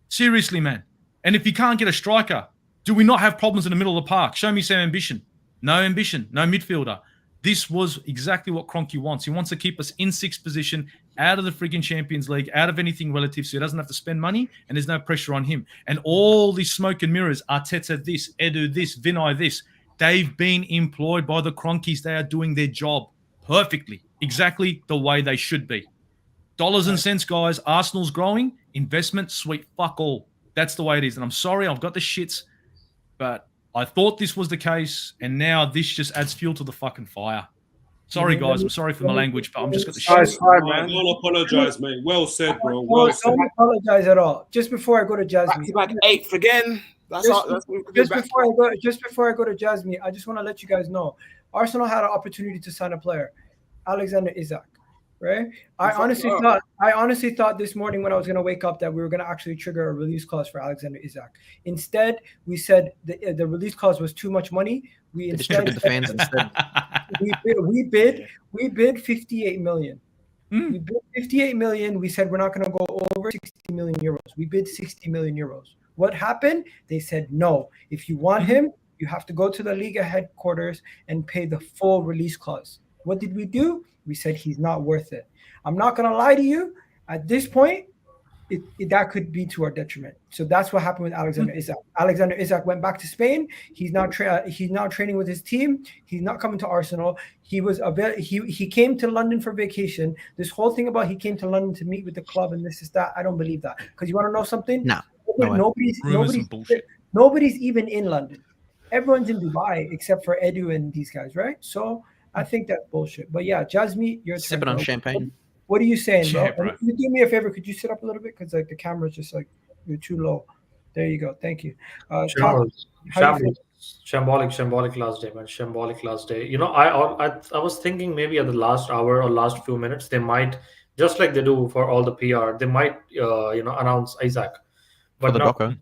Seriously, man. And if you can't get a striker, do we not have problems in the middle of the park? Show me some ambition. No ambition, no midfielder. This was exactly what Kroenke wants. He wants to keep us in 6th position, out of the friggin' Champions League, out of anything relative, so he doesn't have to spend money, and there's no pressure on him. And all these smoke and mirrors, Arteta this, Edu this, Vinay this, they've been employed by the Kroenkes. They are doing their job perfectly, exactly the way they should be. Dollars and cents, guys. Arsenal's growing. Investment, sweet fuck all. That's the way it is. And I'm sorry, I've got the shits, but I thought this was the case, and now this just adds fuel to the fucking fire. Sorry, guys. I'm sorry for my language, but I'm just got the Guys, shit. fine, man. Don't apologize, mate. Well said, bro. No, Well said. don't apologize at all. Just before I go to Jasmine, Back to back 8th again. That's just, what we could do just back. before I go to Jasmine, I just want to let you guys know Arsenal had an opportunity to sign a player, Alexander Isak. Right? I honestly thought this morning when I was going to wake up that we were going to actually trigger a release clause for Alexander Isak. Instead, we said the release clause was too much money. We Distribute the fans instead. we bid 58 million. We bid 58 million. We said we're not going to go over 60 million euros. We bid 60 million euros. What happened? They said no. If you want him, you have to go to the Liga headquarters and pay the full release clause. What did we do? We said he's not worth it. I'm not going to lie to you. At this point, that could be to our detriment. So that's what happened with Alexander Isak. Alexander Isak went back to Spain. He's now training with his team. He's not coming to Arsenal. He came to London for vacation. This whole thing about he came to London to meet with the club and this is that. I don't believe that. Because you want to know something? No. Nobody's even in London. Everyone's in Dubai except for Edu and these guys, right? So I think that's bullshit. But yeah, Jasmine, you're sipping on champagne. What are you saying, bro? Yeah, bro. Can you do me a favor? Could you sit up a little bit? Because like the camera's just like you're too low. There you go. Thank you. Shambolic last day, man. Shambolic last day. You know, I was thinking maybe at the last hour or last few minutes they might, just like they do for all the PR, they might announce Isak. But For the no, doco.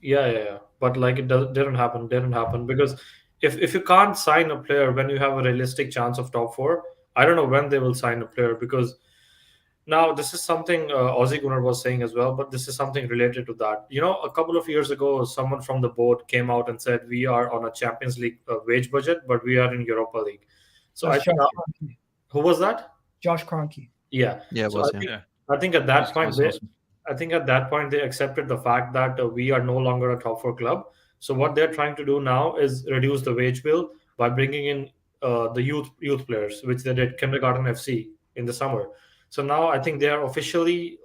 yeah. But like it didn't happen because if you can't sign a player when you have a realistic chance of top 4, I don't know when they will sign a player, because now this is something Aussie Gunnar was saying as well, but this is something related to that. You know, a couple of years ago, someone from the board came out and said we are on a Champions League wage budget, but we are in Europa League. So That's I think Josh Kroenke. who was that? Josh Kroenke. Yeah, Yeah, it So was. I Yeah. think at that point awesome. they accepted the fact that we are no longer a top 4 club. So what they're trying to do now is reduce the wage bill by bringing in the youth players, which they did Kindergarten FC in the summer. So now I think they are officially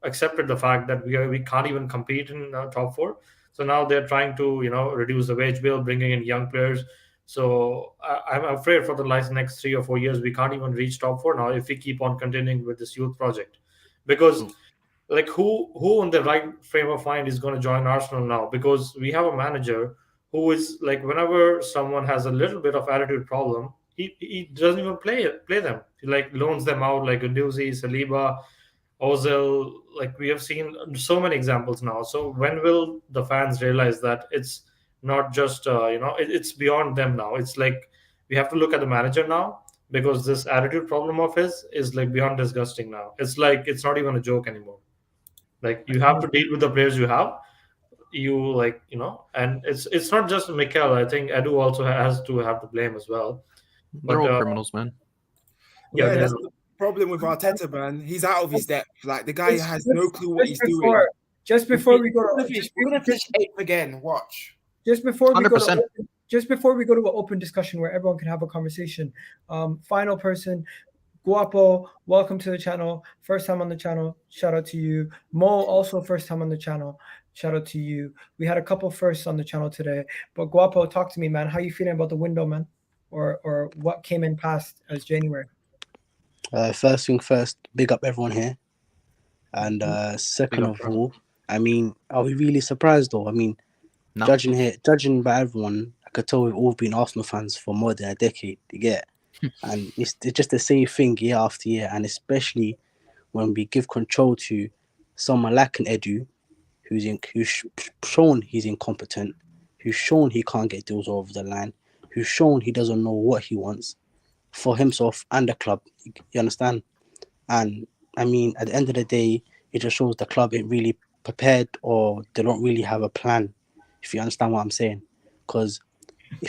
accepted the fact that we can't even compete in top 4. So now they're trying to reduce the wage bill, bringing in young players. So I'm afraid for the next 3 or 4 years we can't even reach top 4 now if we keep on continuing with this youth project, because like who in the right frame of mind is going to join Arsenal now? Because we have a manager who is like, whenever someone has a little bit of attitude problem, he doesn't even play them. He like loans them out, like Guendouzi, Saliba, Ozil. Like we have seen so many examples now. So when will the fans realize that it's not just it's beyond them now? It's like we have to look at the manager now, because this attitude problem of his is like beyond disgusting now. It's like it's not even a joke anymore. Like you have to deal with the players you have. And it's not just Mikel. I think Edu also has to have the blame as well. They're But, all criminals, man. Yeah, they're- that's the problem with Arteta, man. He's out of his depth. Like the guy has no clue what he's doing. Just before we go We're to gonna finish 8th again. Watch. just before we go 100%. to an open discussion where everyone can have a conversation. Final person, Guapo, welcome to the channel. First time on the channel. Shout out to you. Mo, also first time on the channel. Shout out to you. We had a couple firsts on the channel today. But Guapo, talk to me, man. How you feeling about the window, man? Or what came in past as January? First thing first, big up everyone here. And second Big up, of bro. all, I mean, are we really surprised though? I mean, No. judging by everyone, I could tell we've all been Arsenal fans for more than a decade, you get? And it's just the same thing year after year, and especially when we give control to someone like an Edu, who's shown he's incompetent, who's shown he can't get deals over the line, who's shown he doesn't know what he wants for himself and the club. You understand? And I mean, at the end of the day, it just shows the club ain't really prepared, or they don't really have a plan, if you understand what I'm saying. Because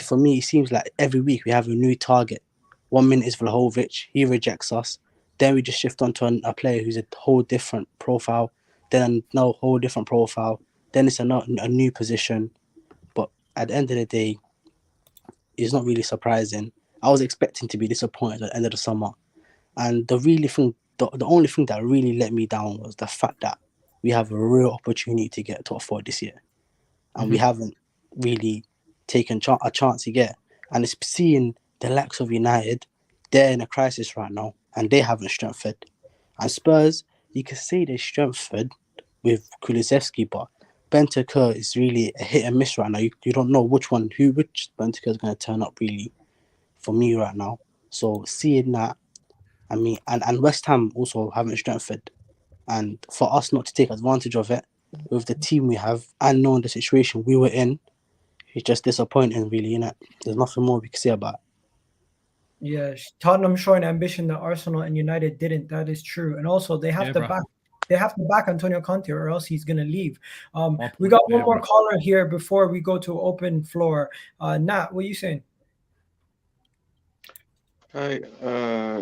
for me, it seems like every week we have a new target. 1 minute is Vlahovic, he rejects us. Then we just shift on to a player who's a whole different profile. Then no, whole different profile. Then it's a new position. But at the end of the day, it's not really surprising. I was expecting to be disappointed at the end of the summer. And the only thing that really let me down was the fact that we have a real opportunity to get top 4 this year. And we haven't really taken a chance to get. And it's seeing the likes of United, they're in a crisis right now, and they haven't strengthened. And Spurs, you can say they strengthened with Kulusevski, but Bentancur is really a hit and miss right now. You don't know which Bentancur is going to turn up really for me right now. So seeing that, I mean, and West Ham also haven't strengthened. And for us not to take advantage of it with the team we have and knowing the situation we were in, it's just disappointing, really, innit? There's nothing more we can say about it. Yeah, Tottenham showing ambition that Arsenal and United didn't. That is true. And also they have to back. They have to back Antonio Conte, or else he's gonna leave. We got one more caller here before we go to open floor. Nat, what are you saying? Hi.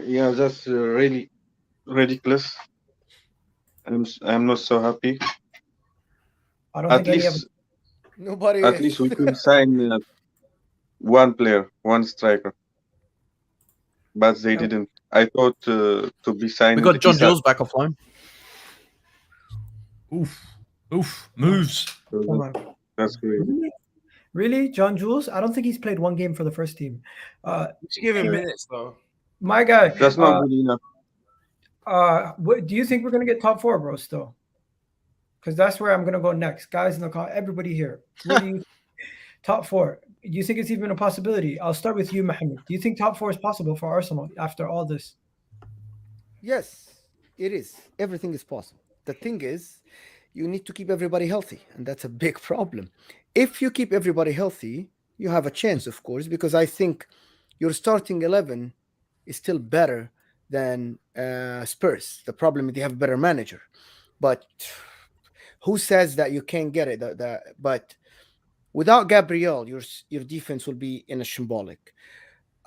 Yeah, that's really ridiculous. I'm not so happy. I don't At think least Nobody at is. least we could sign one player, one striker, but they didn't. I thought to be signed. We got John-Jules back off loan. Oof, moves. Come on. That's great. Really? John-Jules? I don't think he's played one game for the first team. You should give him minutes though. My guy. That's not good enough. Do you think we're gonna get top 4, bro? Still, because that's where I'm gonna go next, guys in the call. Everybody here, what do you top 4? Do you think it's even a possibility? I'll start with you, Mohammed. Do you think top 4 is possible for Arsenal after all this? Yes, it is. Everything is possible. The thing is, you need to keep everybody healthy, and that's a big problem. If you keep everybody healthy, you have a chance, of course, because I think your starting 11 is still better than Spurs. The problem is they have a better manager, but who says that you can't get it? But without Gabriel, your defense will be in a shambolic.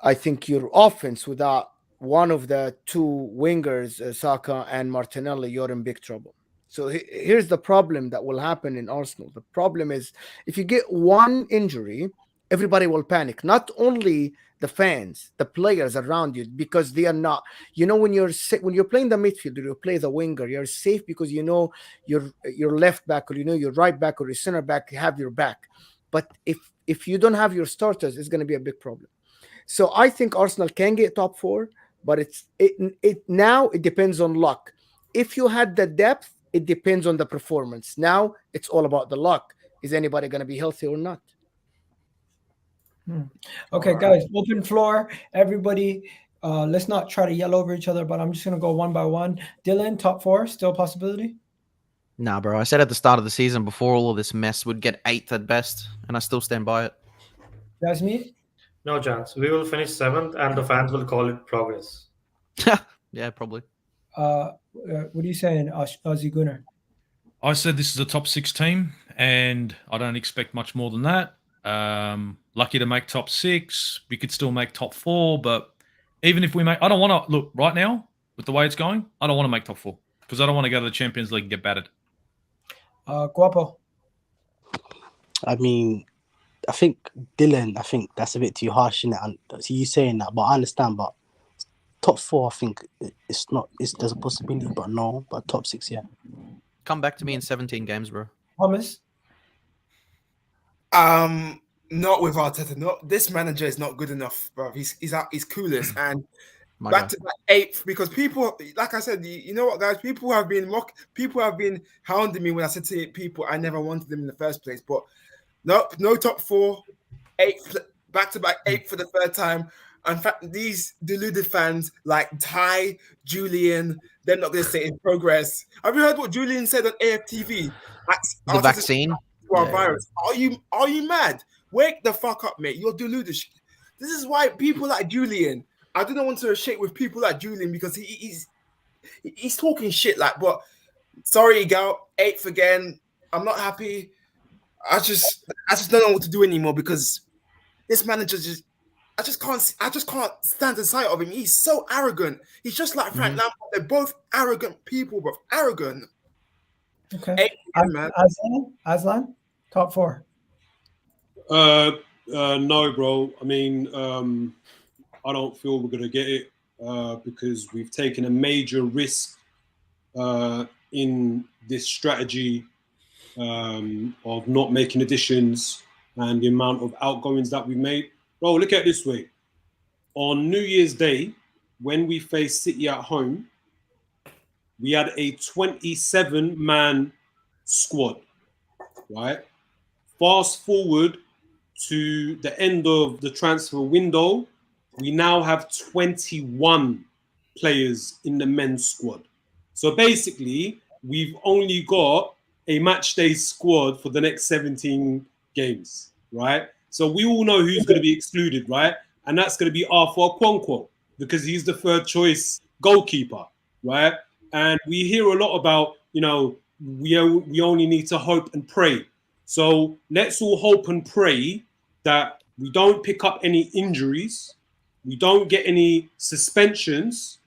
I think your offense, without one of the two wingers, Saka and Martinelli, you're in big trouble. So here's the problem that will happen in Arsenal. The problem is if you get one injury, everybody will panic. Not only the fans, the players around you, because they are not. You know, when you're playing the midfield, or you play the winger, you're safe because you know your left back, or you know your right back, or your center back have your back. But if you don't have your starters, it's going to be a big problem. So I think Arsenal can get top 4, but now it depends on luck. If you had the depth, it depends on the performance. Now it's all about the luck. Is anybody going to be healthy or not? Okay, guys, open floor. Everybody, let's not try to yell over each other, but I'm just going to go one by one. Dylan, top 4, still a possibility? Nah, bro. I said at the start of the season, before all of this mess, we'd get 8th at best, and I still stand by it. Jasmine? No chance. We will finish 7th, and the fans will call it progress. Yeah, probably. What are you saying, Ozzy Gunnar? I said this is a top 6 team, and I don't expect much more than that. Lucky to make top 6. We could still make top 4, but even if we make, I don't want to look right now with the way it's going. I don't want to make top 4 because I don't want to go to the Champions League and get battered. Guapo. I mean, I think Dylan, that's a bit too harsh, innit? And so you saying that, but I understand. But top 4, I think there's a possibility, but no. But top 6, yeah. Come back to me in 17 games, bro. Thomas? Not with Arteta. Not this manager is not good enough, bro. He's clueless and My back God. to that 8th because people, like I said, you know what, guys? People have been hounding me when I said to people I never wanted them in the first place. But no top 4, 8th, back to back 8th for the 3rd time. In fact, these deluded fans like Ty, Julian, they're not going to say in progress. Have you heard what Julian said on AFTV? The vaccine? Virus. Are you mad? Wake the fuck up, mate. You're deluded. This is why people like Julian, I didn't want to shake with people like Julian because he's talking shit like, but sorry, Gal, 8th again. I'm not happy. I just don't know what to do anymore because this manager I just can't stand the sight of him. He's so arrogant. He's just like Frank Lampard. They're both arrogant people, bro. Arrogant. Okay. 8th, man. Aslan, top 4. No, bro. I mean, I don't feel we're going to get it because we've taken a major risk in this strategy of not making additions and the amount of outgoings that we made. Bro, look at it this way. On New Year's Day, when we faced City at home, we had a 27-man squad, right? Fast forward to the end of the transfer window, we now have 21 players in the men's squad. So basically, we've only got a match day squad for the next 17 games, right? So we all know who's going to be excluded, right? And that's going to be Arthur Kroenke, because he's the third choice goalkeeper, right? And we hear a lot about, we only need to hope and pray. So let's all hope and pray that we don't pick up any injuries, we don't get any suspensions,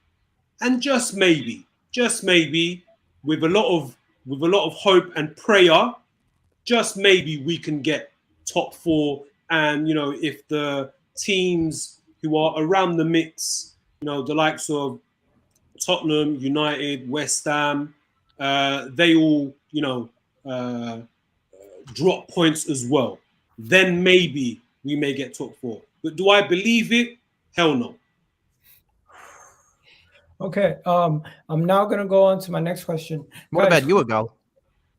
and just maybe, with a lot of hope and prayer, just maybe we can get top 4. And if the teams who are around the mix, the likes of Tottenham, United, West Ham, they all drop points as well, then maybe we may get top 4. But do I believe it? Hell no. Okay. I'm now gonna go on to my next question. What Guys, about you, Agal?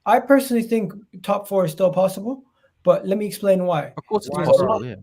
I personally think top 4 is still possible, but let me explain why. Of course, it's Why? possible. Yeah,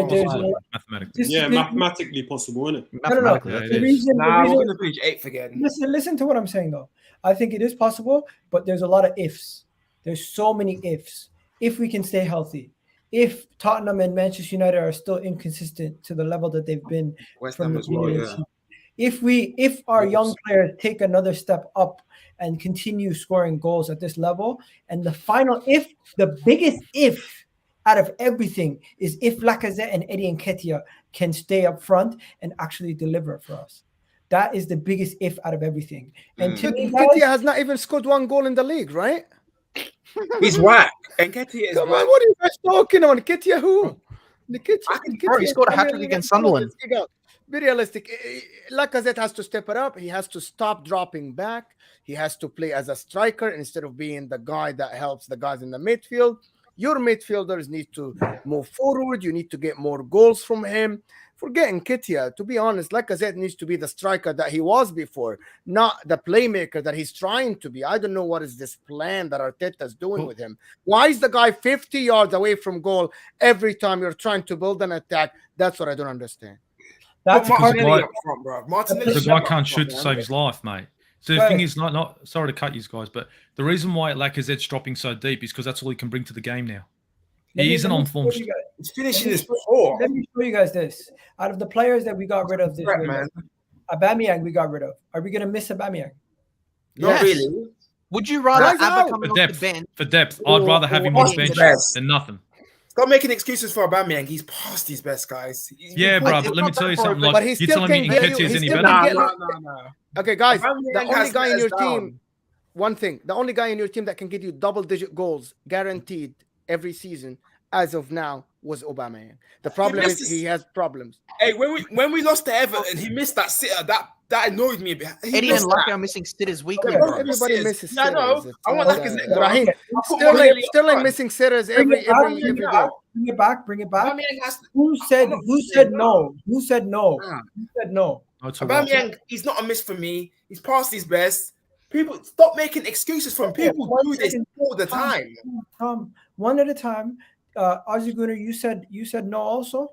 There's Mathematically. Mathematically possible, isn't it? mathematically. no. that's Yeah, it. it is. The Nah, reason- we're going to finish 8th again. Listen to what I'm saying though. I think it is possible, but there's a lot of ifs. There's so many ifs. If we can stay healthy, if Tottenham and Manchester United are still inconsistent to the level that they've been West from Ham the as well, beginning of the yeah. season. If our young players take another step up and continue scoring goals at this level, and the biggest if out of everything is if Lacazette and Eddie Nketiah can stay up front and actually deliver for us. That is the biggest if out of everything. And to me, Nketiah guys, has not even scored 1 goal in the league, right? He's whack. And Nketiah is Come whack. on, what are you guys talking on? Nketiah who? Bro, he scored a hat-trick against Sunderland. Be realistic. Lacazette has to step it up. He has to stop dropping back. He has to play as a striker instead of being the guy that helps the guys in the midfield. Your midfielders need to move forward. You need to get more goals from him. Forget Nketiah. To be honest, Lacazette needs to be the striker that he was before, not the playmaker that he's trying to be. I don't know what is this plan that Arteta's doing with him. Why is the guy 50 yards away from goal every time you're trying to build an attack? That's what I don't understand. that's because the Martinelli guy- up front, bro. Martinelli The should guy be up can't front, shoot to man. save his life, mate. So the Right. thing is, not sorry to cut you guys, but the reason why Lacazette's dropping so deep is because that's all he can bring to the game now. He isn't on form. He's finishing his 4. Let me show you guys this. Out of the players that we got rid of this Right, window, man. Aubameyang we got rid of. Are we gonna miss Aubameyang? Not Yes. really. Would you rather Guys, Abba no. coming For off the depth, bench? for depth, I'd rather have him or on the Eddie bench Nketiah? than nothing. Stop making excuses for Aubameyang. He's past his best, guys. Yeah, bro, it's but let me not tell you that far, something. but Like, he you're still telling me can get Nketiah you- is he any still better? can Nah, get- nah. Okay, guys, Aubameyang the only has guy in let your us team, down. one thing, the only guy in your team that can get you double-digit goals guaranteed every season as of now was Aubameyang. The problem missed is his- he has problems. Hey, when we lost to Everton, he missed that sitter. That annoyed me a bit. He Eddie missed and that. Lucky are missing sitters weekly, Okay, bro. bro. Everybody Sitters. misses Yeah, I know. sitters. It's I want not, Lacazette uh, gone. Raheem, I put Sterling Martinelli up Sterling front. missing sitters Bring every it back, every bring every it game. back, bring it back, bring it back. Aubameyang has to. Who said no? Who said no? Nah. Who said no? Oh, to what? Aubameyang, he's not a miss for me. He's past his best. People stop making excuses for him. People One do this second. all the time. One at a time. Ozzy Gunnar, you said no also?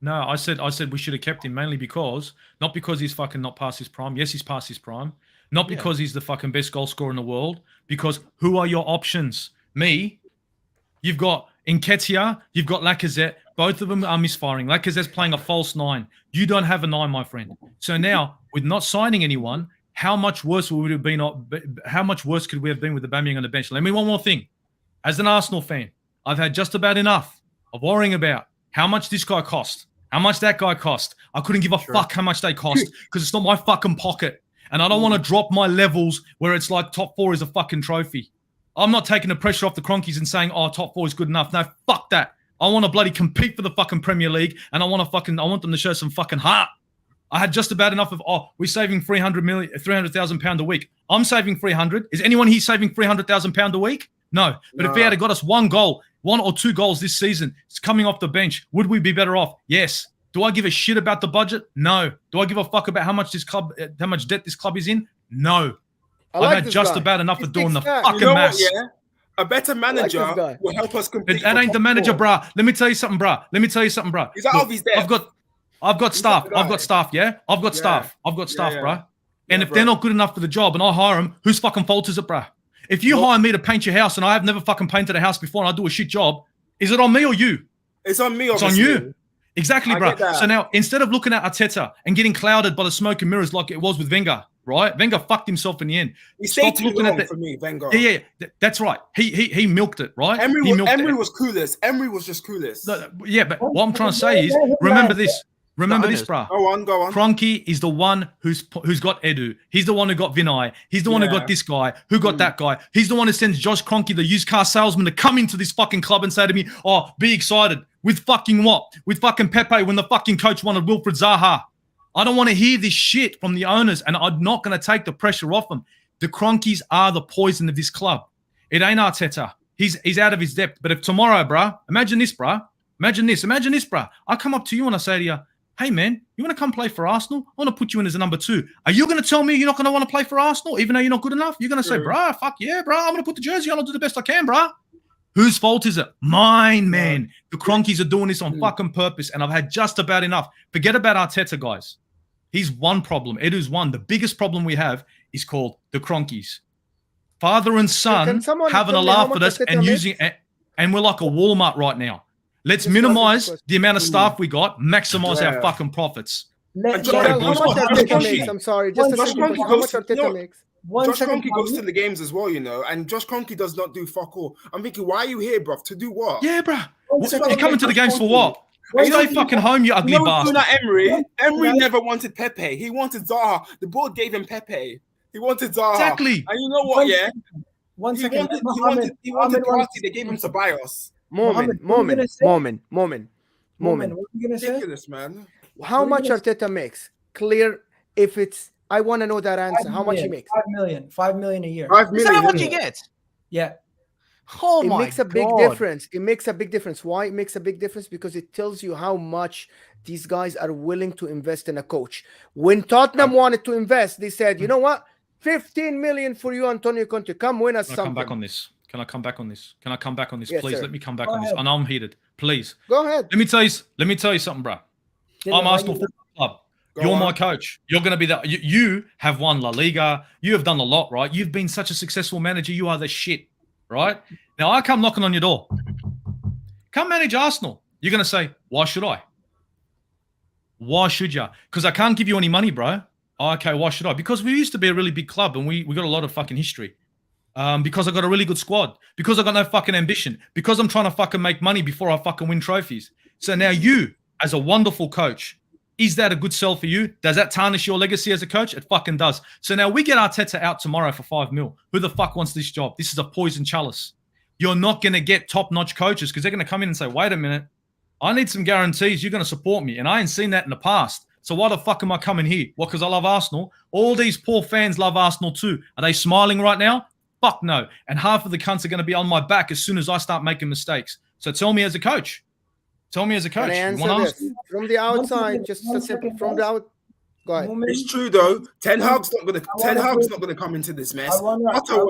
No, I said we should have kept him mainly because not because he's fucking not past his prime. Yes, he's past his prime. Not because he's the fucking best goal scorer in the world. Because who are your options? Me. You've got Nketiah. You've got Lacazette. Both of them are misfiring. Lacazette's playing a false 9. You don't have a 9, my friend. So now, with not signing anyone, how much worse would it have been? How much worse could we have been with Aubameyang on the bench? Let me one more thing. As an Arsenal fan, I've had just about enough of worrying about how much this guy cost, how much that guy cost. I couldn't give a fuck how much they cost because it's not my fucking pocket. And I don't want to drop my levels where it's like top 4 is a fucking trophy. I'm not taking the pressure off the Kroenkes and saying, oh, top 4 is good enough. No, fuck that. I want to bloody compete for the fucking Premier League and I want them to show some fucking heart. I had just about enough of, we're saving £300,000 a week. I'm saving 300. Is anyone here saving £300,000 a week? No. But if he had got us 1 goal, 1 or 2 goals this season, it's coming off the bench, would we be better off? Yes. Do I give a shit about the budget? No. Do I give a fuck about how much debt this club is in? No. I've had just about enough of doing the fucking maths. What, yeah? A better manager will help us compete. That ain't the manager, bruh. Let me tell you something, bruh. He's out of his depth. I've got staff. Yeah? I've got staff, bruh. And if they're not good enough for the job and I hire them, whose fucking fault is it, bruh? If you hire me to paint your house and I have never fucking painted a house before and I do a shit job, is it on me or you? It's on me, obviously. It's on you. Exactly, bro. So now, instead of looking at Arteta and getting clouded by the smoke and mirrors like it was with Wenger, right? Wenger fucked himself in the end. He stayed too long for me, Wenger. Yeah, that's right. He milked it, right? Emery was clueless. Emery was just clueless. Yeah, but what I'm trying to say is, remember this. Remember this, bruh. Go on. Kroenke is the one who's got Edu. He's the one who got Vinay. He's the one who got this guy, who got that guy. He's the one who sends Josh Kroenke, the used car salesman, to come into this fucking club and say to me, oh, be excited. With fucking what? With fucking Pepe when the fucking coach wanted Wilfred Zaha. I don't want to hear this shit from the owners, and I'm not going to take the pressure off them. The Kroenkes are the poison of this club. It ain't Arteta. He's out of his depth. But if tomorrow, bruh, imagine this, bruh. I come up to you and I say to you, hey, man, you want to come play for Arsenal? I want to put you in as a number 2. Are you going to tell me you're not going to want to play for Arsenal, even though you're not good enough? You're going to say, bruh, fuck yeah, bruh. I'm going to put the jersey on. I'll do the best I can, bruh. Whose fault is it? Mine, man. The Kroenkes are doing this on fucking purpose, and I've had just about enough. Forget about Arteta, guys. He's one problem. Edu's one. The biggest problem we have is called the Kroenkes. Father and son having a laugh at us and using it, and we're like a Walmart right now. Let's minimize the amount of staff we got, maximize our fucking profits. How much Arteta makes? I'm sorry, just a second. How much Arteta makes? Josh Kroenke goes to the games as well, you know, and Josh Kroenke does not do fuck all. I'm thinking, why are you here, bruv? To do what? Yeah, bruh. You're coming to the games for what? Stay fucking home, you ugly bastard. Emery never wanted Pepe. He wanted Zaha. The board gave him Pepe. He wanted Zaha. Exactly. And you know what, yeah? One second. He wanted Party. They gave him Ceballos. Moment. What are you gonna say? Ridiculous, man. How much Arteta makes? Clear. If it's, I want to know that answer. How much he makes? 5 million. 5 million a year. 5 million. Is that how much he gets? Yeah. Oh it my makes a big difference. It makes a big difference. Why it makes a big difference? Because it tells you how much these guys are willing to invest in a coach. When Tottenham wanted to invest, they said, you know what? 15 million for you, Antonio Conte. Come win us something. Can I come back on this? Yes, please? sir. Let me come back on this. I know I'm heated. Please. Go ahead. Let me tell you something, bro. I'm Arsenal Football Club. You're my coach. You're going to be that. You have won La Liga. You have done a lot, right? You've been such a successful manager. You are the shit, right? Now I come knocking on your door. Come manage Arsenal. You're going to say, why should I? Why should you? Because I can't give you any money, bro. Oh, okay, why should I? Because we used to be a really big club and we got a lot of fucking history. Because I got a really good squad. Because I got no fucking ambition. Because I'm trying to fucking make money before I fucking win trophies. So now you, as a wonderful coach, is that a good sell for you? Does that tarnish your legacy as a coach? It fucking does. So now we get Arteta out tomorrow for 5 mil. Who the fuck wants this job? This is a poison chalice. You're not going to get top-notch coaches because they're going to come in and say, wait a minute, I need some guarantees. You're going to support me. And I ain't seen that in the past. So why the fuck am I coming here? Well, because I love Arsenal. All these poor fans love Arsenal too. Are they smiling right now? Fuck no. And half of the cunts are going to be on my back as soon as I start making mistakes. So tell me as a coach. Can I answer this? From the outside, just a second. From the out. Go ahead. It's true though. Ten Hag's not gonna come into this mess. Potter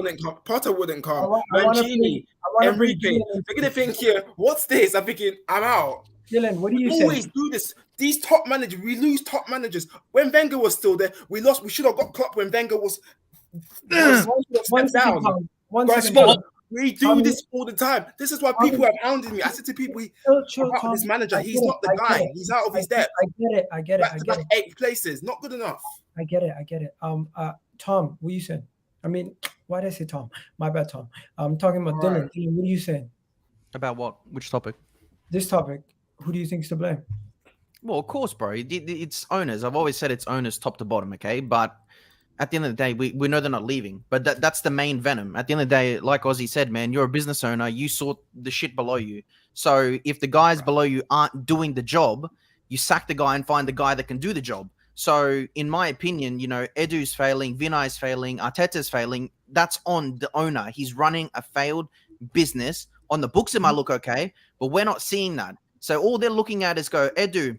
wouldn't come. Mancini, Enrique. They're gonna think here. What's this? I'm thinking. I'm out. Dylan, what do you say? Always do this. These top managers, we lose top managers. When Wenger was still there, we lost. We should have got Klopp when Wenger was stepped down. We do this all the time. This is why people have hounded me. I said to people, about this manager, he's not the guy. He's out of his depth. I get it. 8 places, not good enough. I get it. Tom, what you saying? I mean, why did I say Tom? My bad, Tom. I'm talking about Dylan. Dylan, what are you saying? About what? Which topic? This topic. Who do you think's to blame? Well, of course, bro. It's owners. I've always said it's owners top to bottom, okay? But at the end of the day, we know they're not leaving. But that's the main venom. At the end of the day, like Ozzy said, man, you're a business owner. You sort the shit below you. So if the guys below you aren't doing the job, you sack the guy and find the guy that can do the job. So in my opinion, you know, Edu's failing, Vinay's failing, Arteta's failing. That's on the owner. He's running a failed business. On the books, it might look okay, but we're not seeing that. So all they're looking at is go, Edu,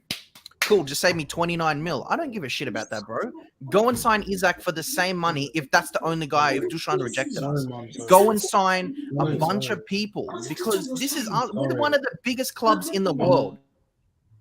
cool. Just save me 29 mil. I don't give a shit about that, bro. Go and sign Isak for the same money if that's the only guy. If Dusan rejected us, go and sign a bunch of people because this is we're one of the biggest clubs in the world.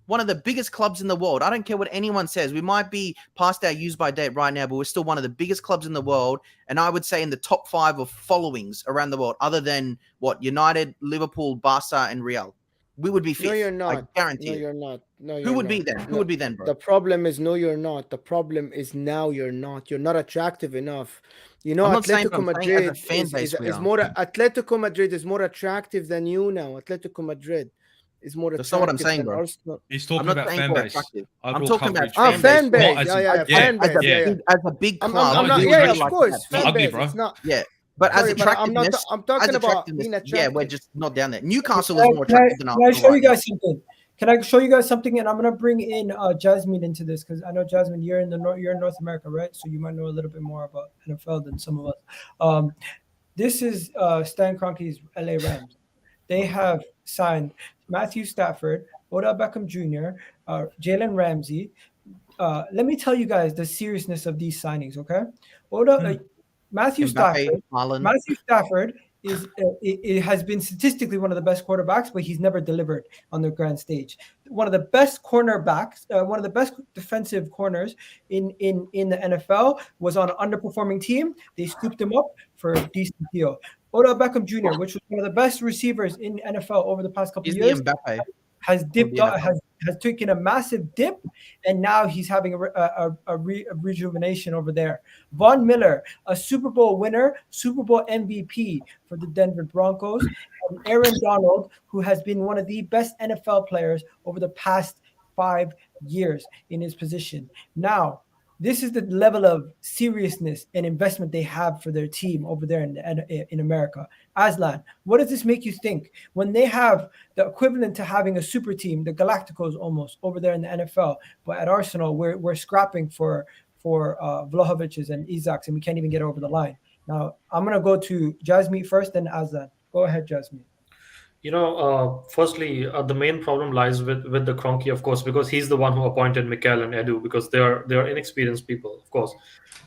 One of the biggest clubs in the world. I don't care what anyone says. We might be past our use-by date right now, but we're still one of the biggest clubs in the world. And I would say in the top 5 of followings around the world, other than what United, Liverpool, Barca, and Real. We would be 5th. No, you're not. I guarantee No, it. you're not. No, Who you're would not. be then? Who would be then, bro? The problem is no, you're not. The problem is now you're not. You're not attractive enough. You know, I'm not saying Atletico I'm saying as a Madrid fan base we is are. more. Atletico Madrid is more attractive than you now. Atletico Madrid is more That's attractive not what I'm saying, than bro. Arsenal. He's I'm talking not about saying fan we're base. attractive. I'm Overall talking about coverage. fan base. Not as Yeah, in- fan base. yeah. As a big club, I'm we not. would Yeah, like of course. Not Fan ugly, base. bro. It's not. Yeah. But Sorry, as but I'm not. attractiveness, I'm talking as about attractiveness, being yeah, attractive. we're just not down there. Newcastle is more Can I attractive than can I Arsenal show right you now. guys something? Can I show you guys something? And I'm gonna bring in Jasmine into this because I know Jasmine, you're in you're in North America, right? So you might know a little bit more about NFL than some of us. This is Stan Kroenke's LA Rams. They have signed Matthew Stafford, Odell Beckham Jr., Jalen Ramsey. Let me tell you guys the seriousness of these signings, okay? Matthew Mbappe, Haaland. Matthew Stafford is it has been statistically one of the best quarterbacks, but he's never delivered on the grand stage. One of the best cornerbacks, one of the best defensive corners in the NFL was on an underperforming team. They scooped him up for a decent deal. Odell Beckham Jr., which was one of the best receivers in NFL over the past couple He's of years, the Mbappe. has dipped the NFL. has taken a massive dip, and now he's having a rejuvenation over there. Von Miller, a Super Bowl winner, Super Bowl MVP for the Denver Broncos, and Aaron Donald, who has been one of the best NFL players over the past 5 years in his position. Now, this is the level of seriousness and investment they have for their team over there in America. Aslan, what does this make you think when they have the equivalent to having a super team, the Galacticos almost over there in the NFL, but at Arsenal we're scrapping for Vlahovic's and Isak's and we can't even get over the line. Now I'm gonna go to Jasmine first, then Aslan. Go ahead, Jasmine. Firstly, the main problem lies with the Kroenke, of course, because he's the one who appointed Mikel and Edu, because they are inexperienced people, of course.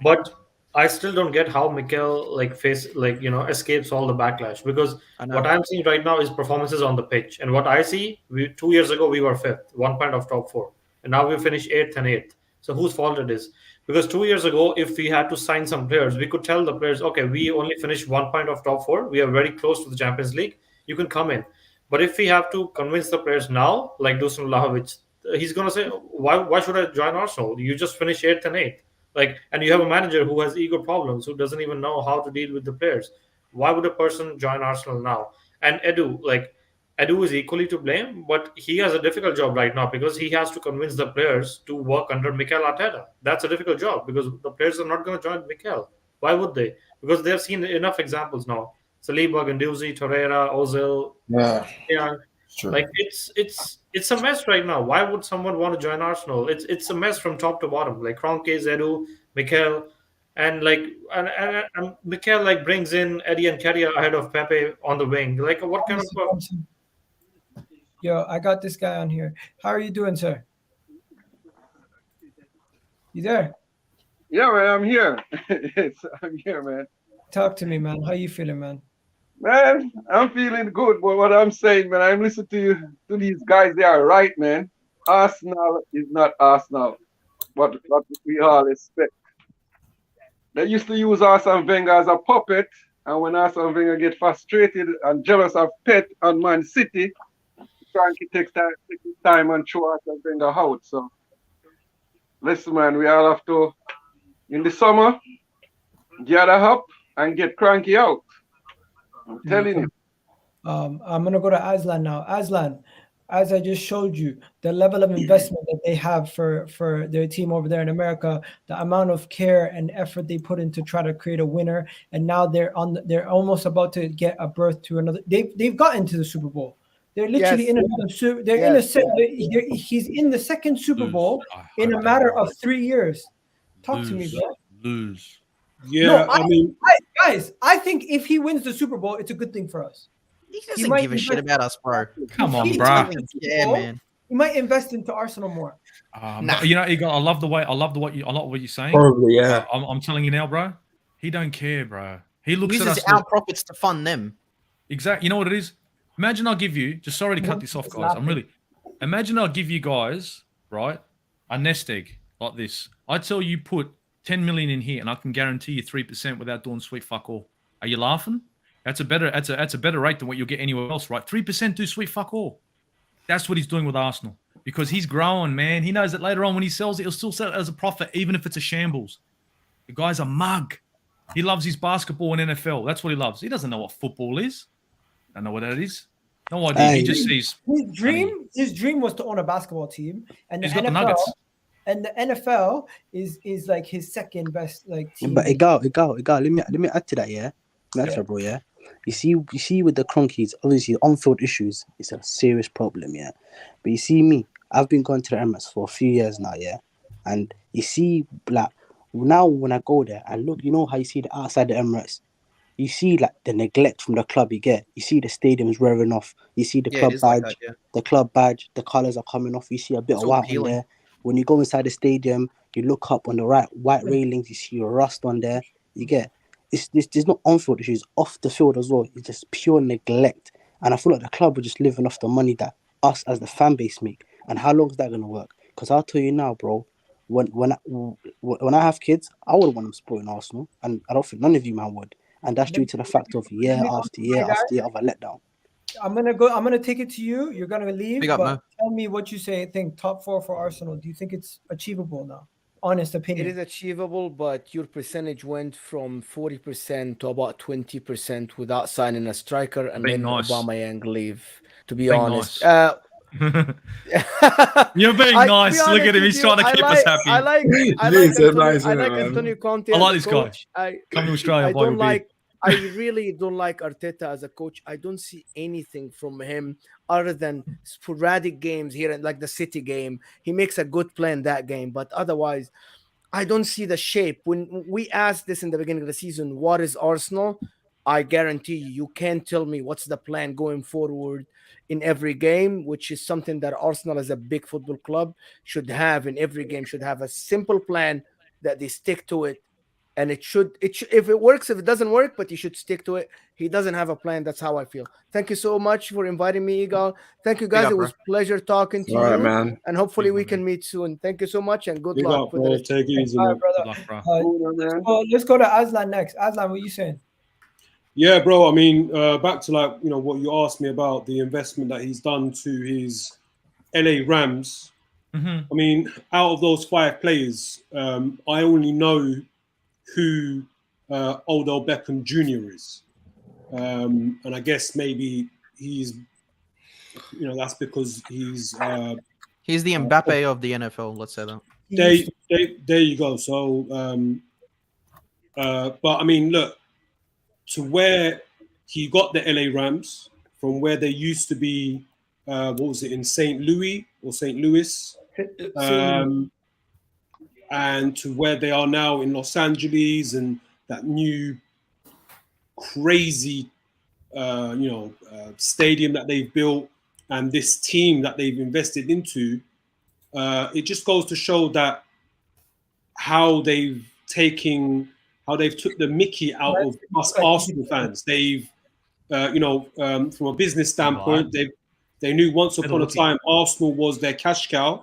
But I still don't get how Mikel escapes all the backlash, because what I'm seeing right now is performances on the pitch, and what I see, 2 years ago we were 5th, 1 point of top 4, and now we finished 8th and 8th. So whose fault it is? Because 2 years ago, if we had to sign some players, we could tell the players, okay, we only finished 1 point of top 4, we are very close to the Champions League. You can come in. But if we have to convince the players now, like Dusan Vlahovic, he's going to say, why should I join Arsenal? You just finished 8th and 8th. And you have a manager who has ego problems, who doesn't even know how to deal with the players. Why would a person join Arsenal now? And Edu is equally to blame, but he has a difficult job right now because he has to convince the players to work under Mikel Arteta. That's a difficult job because the players are not going to join Mikel. Why would they? Because they've seen enough examples now. Saliba, Guendouzi, Torreira, Ozil. Yeah. Sure. It's a mess right now. Why would someone want to join Arsenal? It's a mess from top to bottom. Kroenke, Edu, Mikel, and Mikel brings in Eddie and Nketiah ahead of Pepe on the wing. What kind of? Yo, I got this guy on here. How are you doing, sir? You there? Yeah, man, I'm here. I'm here, man. Talk to me, man. How you feeling, man? Man, I'm feeling good, but what I'm saying, man, I'm listening to these guys. They are right, man. Arsenal is not Arsenal, what we all expect. They used to use Arsene Wenger as a puppet, and when Arsene Wenger get frustrated and jealous of Pep and Man City, Frankie takes time and throw Arsene Wenger out. So, listen, man, we all have to, in the summer, gather up and get Kroenke out. I'm telling you. I'm gonna go to Aslan now. Aslan, as I just showed you, the level of investment that they have for their team over there in America, the amount of care and effort they put in to try to create a winner, and now they're almost about to get a berth to another. They've gotten to the Super Bowl. They're literally in another. He's in the second Super Bowl in a matter of 3 years. Talk to me, bro. Lose. Yeah, No, I mean, guys, I think if he wins the Super Bowl, it's a good thing for us. He doesn't give a shit about us, bro. Come on, He bro. doesn't care, man. He might invest into Arsenal more. But, you know, Igor, I love what you're saying. Probably, yeah. I'm telling you now, bro. He don't care, bro. He looks Uses at us. our profits to fund them. Exactly. You know what it is? Imagine I'll give you, just sorry to cut this off, guys. Imagine I'll give you guys, right, a nest egg like this. I tell you put 10 million in here and I can guarantee you 3% without doing sweet fuck all. Are you laughing? That's a better rate than what you'll get anywhere else, right? 3% do sweet fuck all. That's what he's doing with Arsenal. Because he's growing, man. He knows that later on when he sells it, he'll still sell it as a profit, even if it's a shambles. The guy's a mug. He loves his basketball and NFL. That's what he loves. He doesn't know what football is. Don't know what that is. No idea. He just sees his dream was to own a basketball team, and the He's got the NFL Nuggets. and the NFL is like his second best team. But let me add to that, yeah. Bro, yeah. You see with the Kroenkes, obviously on-field issues is a serious problem, yeah. But you see me, I've been going to the Emirates for a few years now, yeah. And you see, like, now when I go there, I look, you know how you see the outside the Emirates, you see like the neglect from the club you get. You see the stadiums wearing off. You see the club badge, the club badge, the colours are coming off. You see a bit of white on there. When you go inside the stadium, you look up on the right white railings, you see a rust on there. You get there's not on-field issues, off the field as well. It's just pure neglect. And I feel like the club are just living off the money that us as the fan base make. And how long is that gonna work? Because I'll tell you now, bro, when I have kids, I would want them supporting Arsenal, and I don't think none of you man would. And that's due to the fact of year after year after year of a letdown. I'm gonna take it to you. You're gonna leave, but tell me what you think. Top 4 for Arsenal. Do you think it's achievable now? Honest opinion. It is achievable, but your percentage went from 40% to about 20% without signing a striker, and then Aubameyang leave. To be honest, you're being nice. Look at him; he's trying to keep us happy. I like Antonio Conte. I like this guy. Come to Australia. I really don't like Arteta as a coach. I don't see anything from him other than sporadic games here, like the City game. He makes a good play in that game, but otherwise, I don't see the shape. When we asked this in the beginning of the season, what is Arsenal? I guarantee you can't tell me what's the plan going forward in every game, which is something that Arsenal as a big football club should have in every game, should have a simple plan that they stick to it. And it should, if it works, if it doesn't work, but you should stick to it. He doesn't have a plan. That's how I feel. Thank you so much for inviting me, Igal. Thank you, guys. It was a pleasure talking to you. Right, man. And hopefully we can meet soon. Thank you so much and good luck. Take it easy, man. Let's go to Aslan next. Aslan, what are you saying? Yeah, bro. I mean, back to what you asked me about the investment that he's done to his LA Rams. Mm-hmm. I mean, out of those 5 players, I only know who Odell Beckham Jr. is. And I guess maybe he's, that's because he's the Mbappe of the NFL, let's say that. There you go. So, but I mean, look, to where he got the LA Rams from where they used to be, what was it, in St. Louis or St. Louis? And to where they are now in Los Angeles and that new crazy, stadium that they've built and this team that they've invested into, it just goes to show that how they've took the mickey out of us Arsenal fans. They've, from a business standpoint, they knew once upon a time Arsenal was their cash cow.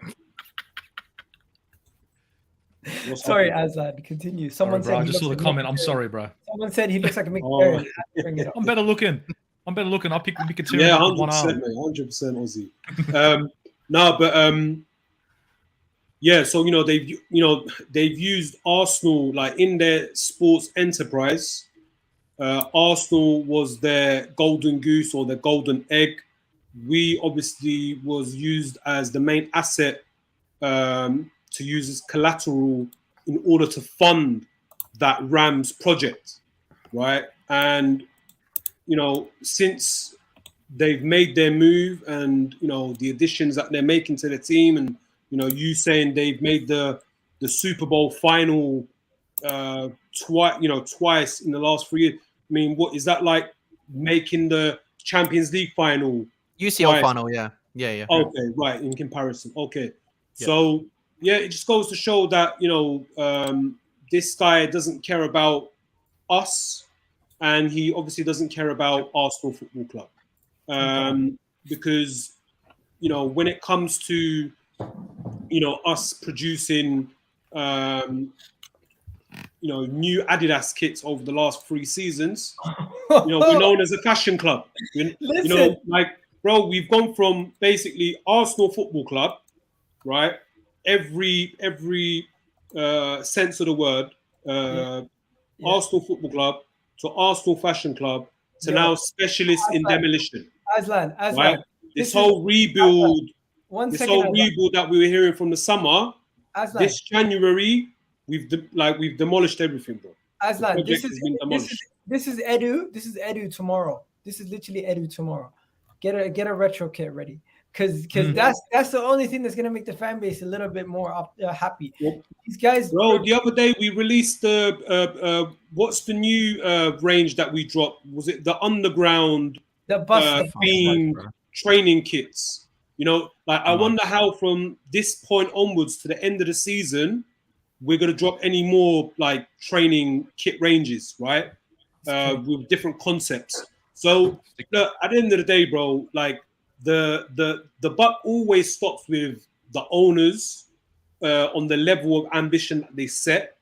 Sorry, Aslan, continue. Someone said I just saw the comment. I'm sorry, bro. Someone said he looks like a McLaren. I'm better looking. I'll pick Mkhitaryan. Yeah, 100%, mate. 100% Aussie. Yeah. So they've used Arsenal like in their sports enterprise. Arsenal was their golden goose or their golden egg. We obviously was used as the main asset. To use as collateral in order to fund that Rams project, right? And, since they've made their move and, the additions that they're making to the team and, you saying they've made the Super Bowl final twice in the last 3 years. I mean, what is that like making the Champions League final? UCL final, yeah. Yeah. Okay, right. In comparison, okay. So yeah, it just goes to show that this guy doesn't care about us, and he obviously doesn't care about Arsenal Football Club, because when it comes to us producing new Adidas kits over the last 3 seasons, we're known as a fashion club. Bro, we've gone from basically Arsenal Football Club, right? Every sense of the word, Arsenal Football Club to Arsenal Fashion Club to now specialists in demolition. Aslan. Right? This whole rebuild, rebuild that we were hearing from the summer, this January, we've demolished everything, bro. Aslan, this is Edu. This is Edu tomorrow. This is literally Edu tomorrow. Get a retro kit ready, because that's the only thing that's gonna make the fan base a little bit more happy. These guys, bro. The other day we released the what's the new range that we dropped? Was it the underground themed training kits? I wonder how from this point onwards to the end of the season we're gonna drop any more training kit ranges, right? With different concepts. So look, at the end of the day, bro, the buck always stops with the owners on the level of ambition that they set,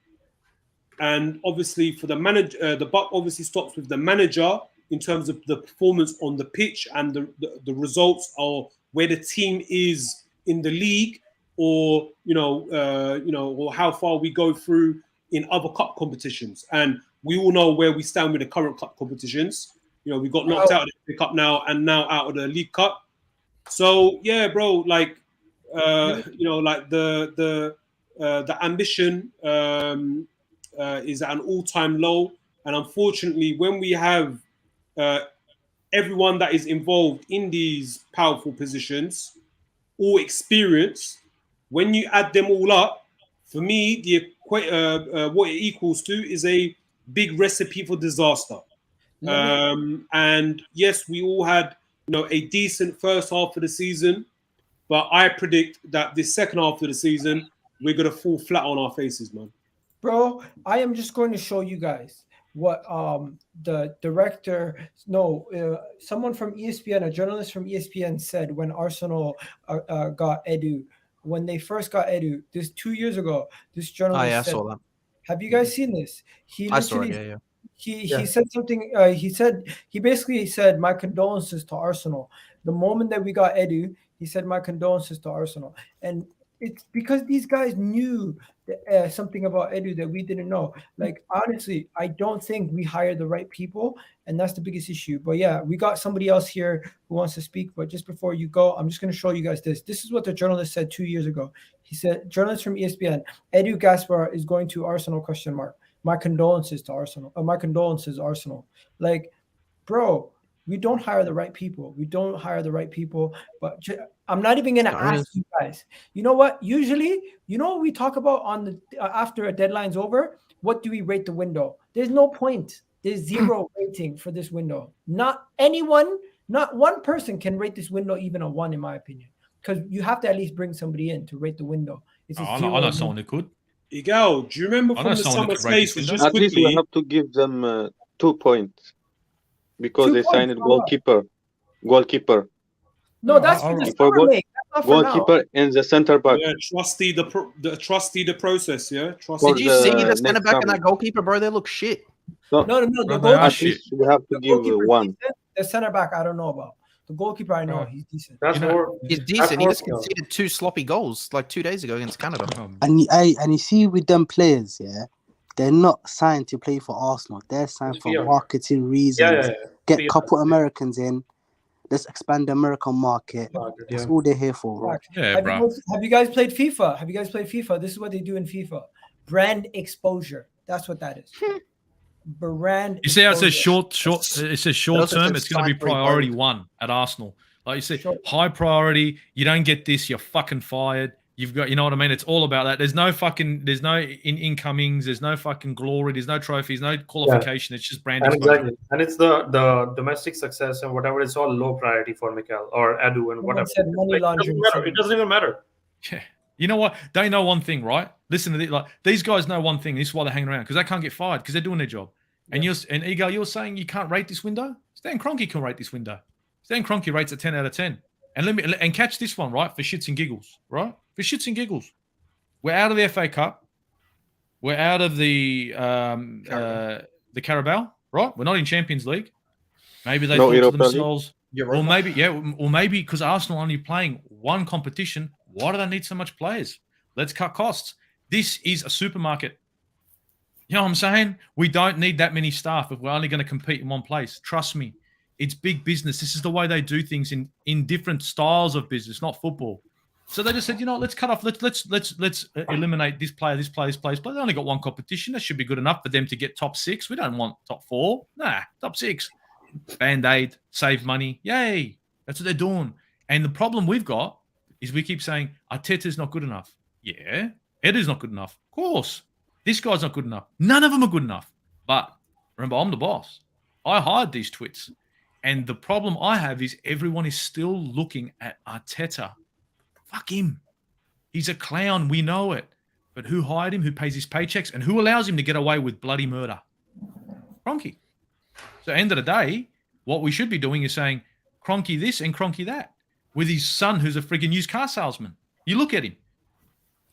and obviously for the manager, the buck obviously stops with the manager in terms of the performance on the pitch and the results, or where the team is in the league, or or how far we go through in other cup competitions. And we all know where we stand with the current cup competitions. We got knocked out of the Cup now, and now out of the League Cup. So yeah, bro, the ambition is at an all-time low, and unfortunately, when we have everyone that is involved in these powerful positions, all experienced, when you add them all up, for me, what it equals to is a big recipe for disaster. And yes, we all had a decent first half of the season, but I predict that this second half of the season we're gonna fall flat on our faces, man. Bro, I am just going to show you guys what the director, someone from ESPN, a journalist from ESPN said when Arsenal got Edu. When they first got Edu, this 2 years ago, this journalist said, saw that. Have you guys seen this? I saw it, yeah. He said something. He basically said, my condolences to Arsenal. The moment that we got Edu, he said, my condolences to Arsenal. And it's because these guys knew something about Edu that we didn't know. Honestly, I don't think we hired the right people, and that's the biggest issue. But yeah, we got somebody else here who wants to speak. But just before you go, I'm just going to show you guys this. This is what the journalist said 2 years ago. He said, journalist from ESPN, Edu Gaspar is going to Arsenal, ? My condolences to Arsenal. My condolences, Arsenal. Bro, we don't hire the right people. But I'm not even going to ask you guys. You know what? Usually, what we talk about on the after a deadline's over? What do we rate the window? There's no point. There's 0 rating for this window. Not one person can rate this window even a 1, in my opinion. Because you have to at least bring somebody in to rate the window. I know someone who could. Igal, do you remember from the summer spaces? At least we have to give them 2 points because they signed goalkeeper. No, that's for the summer league. Goalkeeper and the center back. Yeah, trusty the process. Yeah, Did you see the center back and that goalkeeper, bro? They look shit. No. At least we have to give 1. The center back, I don't know about. The goalkeeper, I know he's decent. He's decent. He just conceded 2 sloppy goals 2 days ago against Canada. And you see with them players, yeah, they're not signed to play for Arsenal. They're signed for marketing reasons. Get a couple Americans in. Let's expand the American market. That's all they're here for, bro. Yeah, bro. Have you guys played FIFA? This is what they do in FIFA. Brand exposure. That's what that is. Brand. You see how it says short. It says short term. It's going to be priority 1 at Arsenal. Like you said, high priority. You don't get this, you're fucking fired. You've got, you know what I mean? It's all about that. There's no incomings, there's no fucking glory, there's no trophies, no qualification. It's just brand exposure. Exactly. And it's the domestic success and whatever. It's all low priority for Mikel or Adu and whatever. said money laundering. It doesn't even matter. Yeah. You know what? They know one thing, right? Listen to this. Like, these guys know one thing. This is why they're hanging around, because they can't get fired because they're doing their job. And Egal, you're saying you can't rate this window? Stan Kroenke can rate this window. Stan Kroenke rates it 10 out of 10. And catch this one, right? For shits and giggles, right? For shits and giggles. We're out of the FA Cup. We're out of the Carabao, right? We're not in Champions League. Maybe they thought to themselves, or maybe because Arsenal are only playing one competition, why do they need so much players? Let's cut costs. This is a supermarket. You know what I'm saying? We don't need that many staff if we're only going to compete in one place. Trust me. It's big business. This is the way they do things in different styles of business, not football. So they just said, let's cut off. Let's eliminate this player. They only got one competition. That should be good enough for them to get top 6. We don't want top 4. Nah, top 6. Band-Aid, save money. Yay. That's what they're doing. And the problem we've got is we keep saying Arteta's not good enough. Yeah, Edu's not good enough. Of course. This guy's not good enough. None of them are good enough. But remember, I'm the boss. I hired these twits. And the problem I have is everyone is still looking at Arteta. Fuck him. He's a clown. We know it. But who hired him? Who pays his paychecks? And who allows him to get away with bloody murder? Kroenke. So end of the day, what we should be doing is saying Kroenke this and Kroenke that. With his son, who's a friggin' used car salesman. You look at him.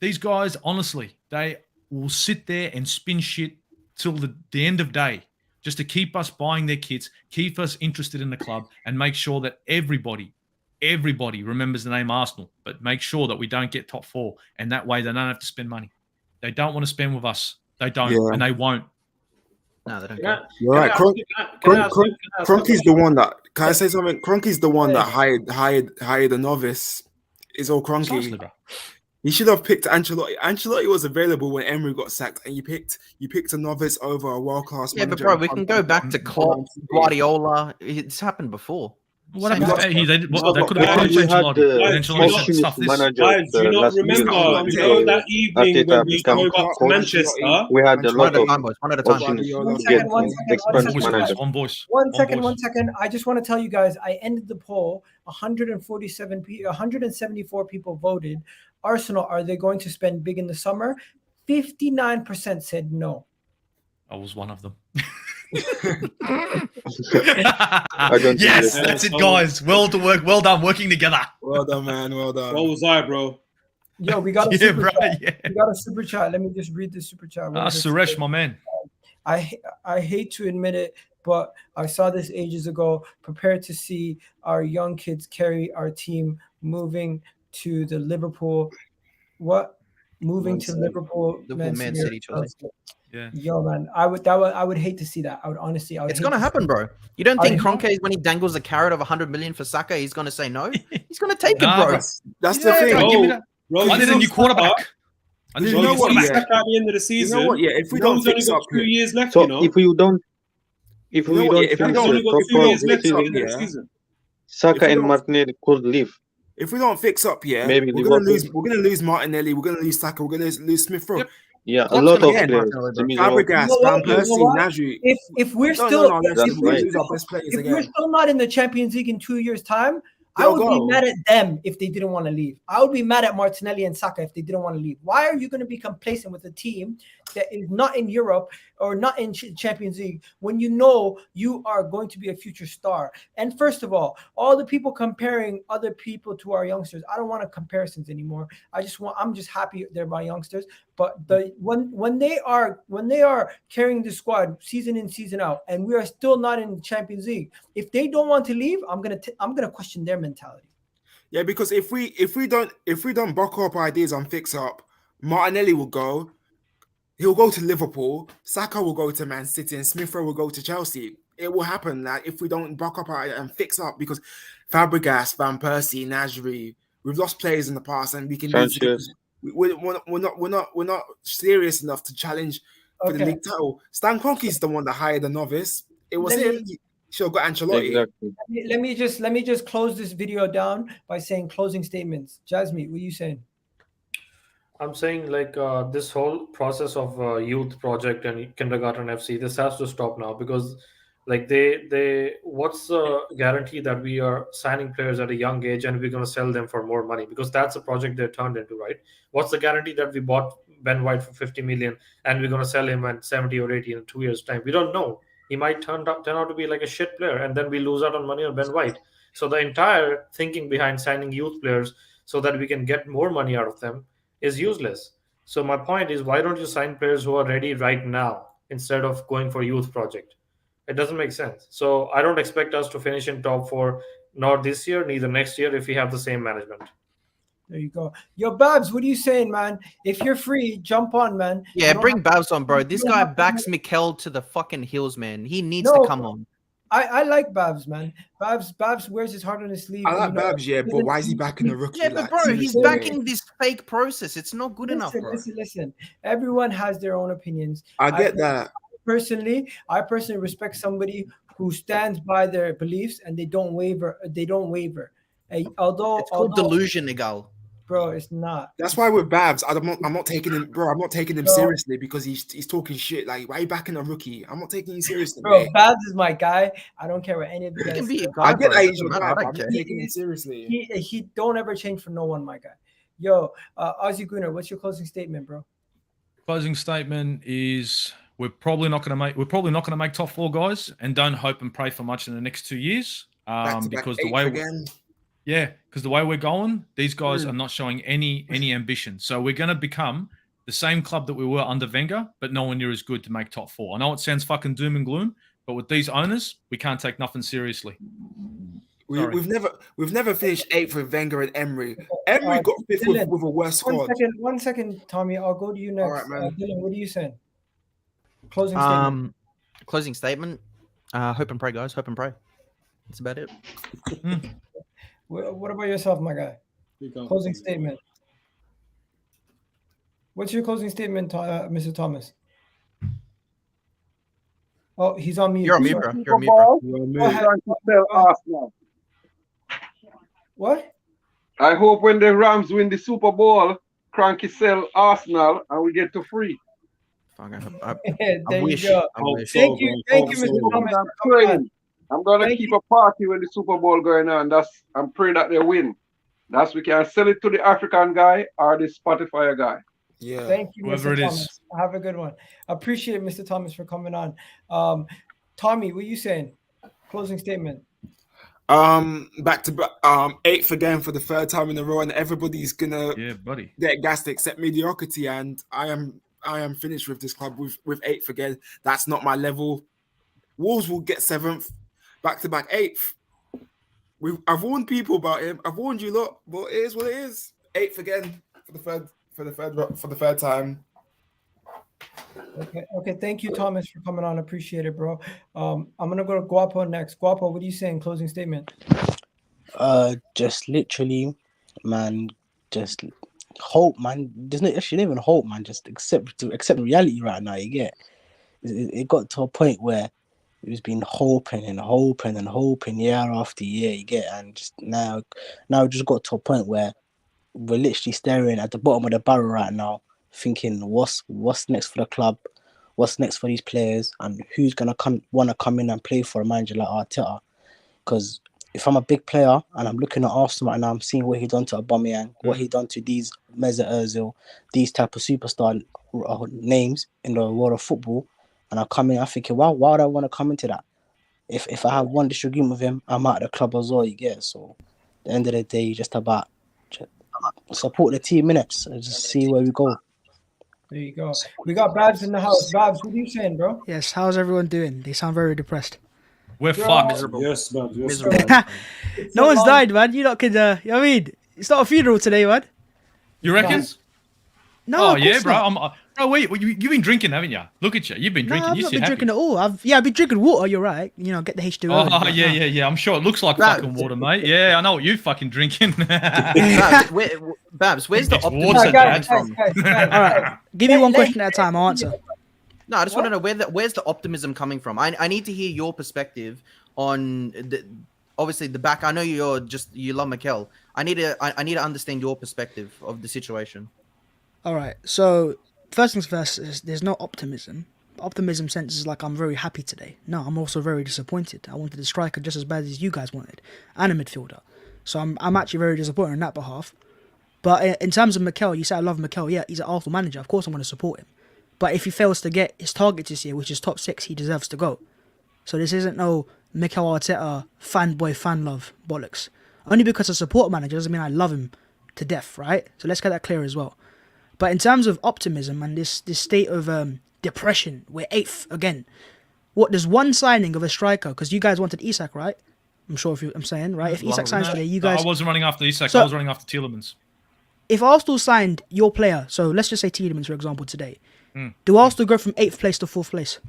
These guys, honestly, they will sit there and spin shit till the end of day, just to keep us buying their kits, keep us interested in the club, and make sure that everybody remembers the name Arsenal, but make sure that we don't get top 4, and that way they don't have to spend money. They don't want to spend with us. They don't, and they won't. No, they don't. You're right. Kroenke's the one that. Can I say something? Kroenke's the one that hired a novice. It's all Kroenke. He should have picked Ancelotti. Ancelotti was available when Emery got sacked, and you picked a novice over a world-class manager. But bro, we can go back to Klopp, Guardiola. It's happened before. What happened? They could have been Ancelotti stuff. Guys, do you not remember? That evening when we drove up to Manchester? We had a lot of one at a time. One second. I just want to tell you guys, I ended the poll. 174 people voted. Arsenal, are they going to spend big in the summer? 59% said no. I was one of them. Yes, that's it, guys. Well done, working together. Well done, man. Well done. What was I, bro? Yo, we got a super chat. We got a super chat. Let me just read this super chat. Suresh, my man. I hate to admit it, but I saw this ages ago. Prepared to see our young kids carry our team moving to the Liverpool. What? Moving to Liverpool, Man City. Yeah. Yo, man, I would hate to see that. I would honestly. It's gonna happen, bro. You don't think Kroenke, when he dangles a carrot of 100 million for Saka, he's gonna say no? He's gonna take it, bro. That's the thing. Give me that. I need a new quarterback. You know what? At the end of the season, you know what? Yeah, if we don't fix up, 2 years left, so if we don't fix the season, Saka and Martinelli could leave. If we don't fix up, maybe we're gonna lose Martinelli, we're gonna lose Saka, we're gonna lose Smith Rowe. Yep. Yeah, a lot of players. Fabregas, Van Persie, Nasri. If we're still not in the Champions League in 2 years' time, I would be mad at them if they didn't want to leave. I would be mad at Martinelli and Saka if they didn't want to leave. Why are you going to be complacent with a team that is not in Europe or not in Champions League when you know you are going to be a future star? And first of all the people comparing other people to our youngsters, I don't want comparisons anymore. I'm just happy they're my youngsters. But when they are carrying the squad season in, season out, and we are still not in the Champions League, if they don't want to leave, I'm gonna question their mentality. Yeah, because if we don't buckle up ideas and fix up, Martinelli will go. He'll go to Liverpool. Saka will go to Man City, and Smith Rowe will go to Chelsea. It will happen that if we don't buck up and fix up, because Fabregas, Van Persie, Nasri, we've lost players in the past, and we can. We're not serious enough to challenge for the league title. Stan Kroenke is the one that hired the novice. It was him. Should have got Ancelotti. Exactly. Let me just close this video down by saying closing statements. Jasmine, what are you saying? I'm saying like this whole process of youth project and kindergarten FC, this has to stop now because like they what's the guarantee that we are signing players at a young age and we're going to sell them for more money, because that's a project they turned into, right? What's the guarantee that we bought Ben White for 50 million and we're going to sell him at 70 or 80 in 2 years time? We don't know. He might turn out to be like a shit player and then we lose out on money on Ben White. So the entire thinking behind signing youth players so that we can get more money out of them is useless. So my point is, why don't you sign players who are ready right now instead of going for youth project? It doesn't make sense. So I don't expect us to finish in top 4, not this year, neither next year, if we have the same management. There you go. Yo, Babs, what are you saying, man? If you're free, jump on, man. Yeah, bring Babs on, bro. This guy backs Mikel to the fucking hills, man. He needs to come on. I like Babs, man. Babs wears his heart on his sleeve. I like Babs, yeah, but why is he backing the rookie? Yeah, but like, bro, he's seriously? backing this fake process. It's not good enough, bro. Listen. Everyone has their own opinions. I get that. I personally respect somebody who stands by their beliefs and they don't waver. Although It's called delusion, Igal. Bro, it's not. That's why with Babs, I'm not taking him, bro. I'm not taking him seriously because he's talking shit. Like, why are you backing a rookie? I'm not taking you seriously, bro. mate. Babs is my guy. I don't care what any of you guys. I get that he's your guy, but I'm not taking him seriously. He don't ever change for no one, my guy. Yo, Ozzy Gunnar, what's your closing statement, bro? Closing statement is we're probably not going to make top 4, guys, and don't hope and pray for much in the next 2 years. Because the way because the way we're going, these guys are not showing any ambition. So we're going to become the same club that we were under Wenger, but nowhere near as good to make top 4. I know it sounds fucking doom and gloom, but with these owners, we can't take nothing seriously. We've never finished 8th with Wenger and Emery. Emery got 5th with a worse squad. One second, Tommy. I'll go to you next. All right, man. Dylan, what are you saying? Closing statement. Closing statement. Hope and pray, guys. Hope and pray. That's about it. What about yourself, my guy? Closing statement. What's your closing statement, Mr. Thomas? Oh, he's on mute. You're on mute, bro. You're on mute, bro. What? I hope when the Rams win the Super Bowl, Kroenke sell Arsenal and we get to free. I wish. wish. Thank you, Mr. Thomas. I'm gonna keep a party when the Super Bowl going on. I'm praying that they win. We can sell it to the African guy or the Spotify guy. Yeah. Thank you, whoever Mr. it Thomas. is. Have a good one. Appreciate Mr. Thomas for coming on. Tommy, what are you saying? Closing statement. Back to 8th again for the 3rd time in a row, and everybody's gonna get gassed except mediocrity. And I am finished with this club with 8th again. That's not my level. Wolves will get 7th, back to back 8th. I've warned people about him. I've warned you lot, but it is what it is. 8th again for the third time. Okay. Thank you, Thomas, for coming on. Appreciate it, bro. I'm gonna go to Guapo next. Guapo, what are you saying? Closing statement. Just literally, man. Just hope, man. There's no actually even hope, man. Just accept reality right now. You get it got to a point where it was been hoping year after year. You get, and just now it just got to a point where we're literally staring at the bottom of the barrel right now, thinking what's next for the club, what's next for these players, and who's gonna want to come in and play for a manager like Arteta. Because if I'm a big player and I'm looking at Arsenal right now, I'm seeing what he done to Aubameyang, what he done to these Mesut Ozil, these type of superstar names in the world of football, and I come in, I'm thinking, why would I want to come into that? If I have one disagreement with him, I'm out of the club as well. You get, so at the end of the day, just about support the team minutes and just see where we go. There you go. We got Babs in the house. Babs, what are you saying, bro? Yes, how's everyone doing? They sound very depressed. We're fucked. Miserable. Yes, man. No one's died, man. You lot could, you know what I mean? It's not a funeral today, man. You reckon? No, oh, yeah, bro. Bro, wait, you've been drinking, haven't you? Look at you. You've been drinking. I've not been drinking at all. I've been drinking water. You're right. You know, get the H2O. Oh, yeah. I'm sure it looks like fucking water, mate. Yeah, I know what you fucking drinking. Babs, where's the optimism? All right, give me one question at a time. I'll answer. No, I just want to know where's the optimism coming from. I need to hear your perspective on obviously the back. I know you love Mikel. I need to understand your perspective of the situation. All right. So first things first, there's no optimism. Optimism sense is like I'm very happy today. No, I'm also very disappointed. I wanted a striker just as bad as you guys wanted, and a midfielder. So I'm actually very disappointed on that behalf. But in terms of Mikel, you say I love Mikel. Yeah, he's an Arsenal manager. Of course I'm going to support him. But if he fails to get his target this year, which is top 6, he deserves to go. So this isn't no Mikel Arteta fanboy fan love bollocks. Only because I support a manager doesn't mean I love him to death, right? So let's get that clear as well. But in terms of optimism and this state of depression, we're 8th again. What, there's one signing of a striker, because you guys wanted ISAK, right? I'm sure I'm saying, right? If ISAK signs today, you guys... I wasn't running after ISAK, So- I was running after Tielemans. If Arsenal signed your player, so let's just say Tielemans, for example, today, do Arsenal go from 8th place to 4th place?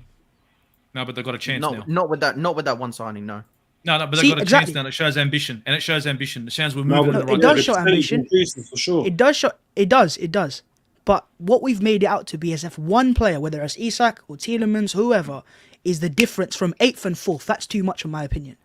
No, but they've got a chance now. Not with that one signing. No. No, but they've See, got a exactly. chance now. It shows ambition, and it shows ambition. It sounds we're No, moving but in the it right does direction. show ambition. Increases for sure. It does show. It does. But what we've made it out to be is if one player, whether it's ISAK or Tielemans, whoever, is the difference from 8th and 4th. That's too much, in my opinion.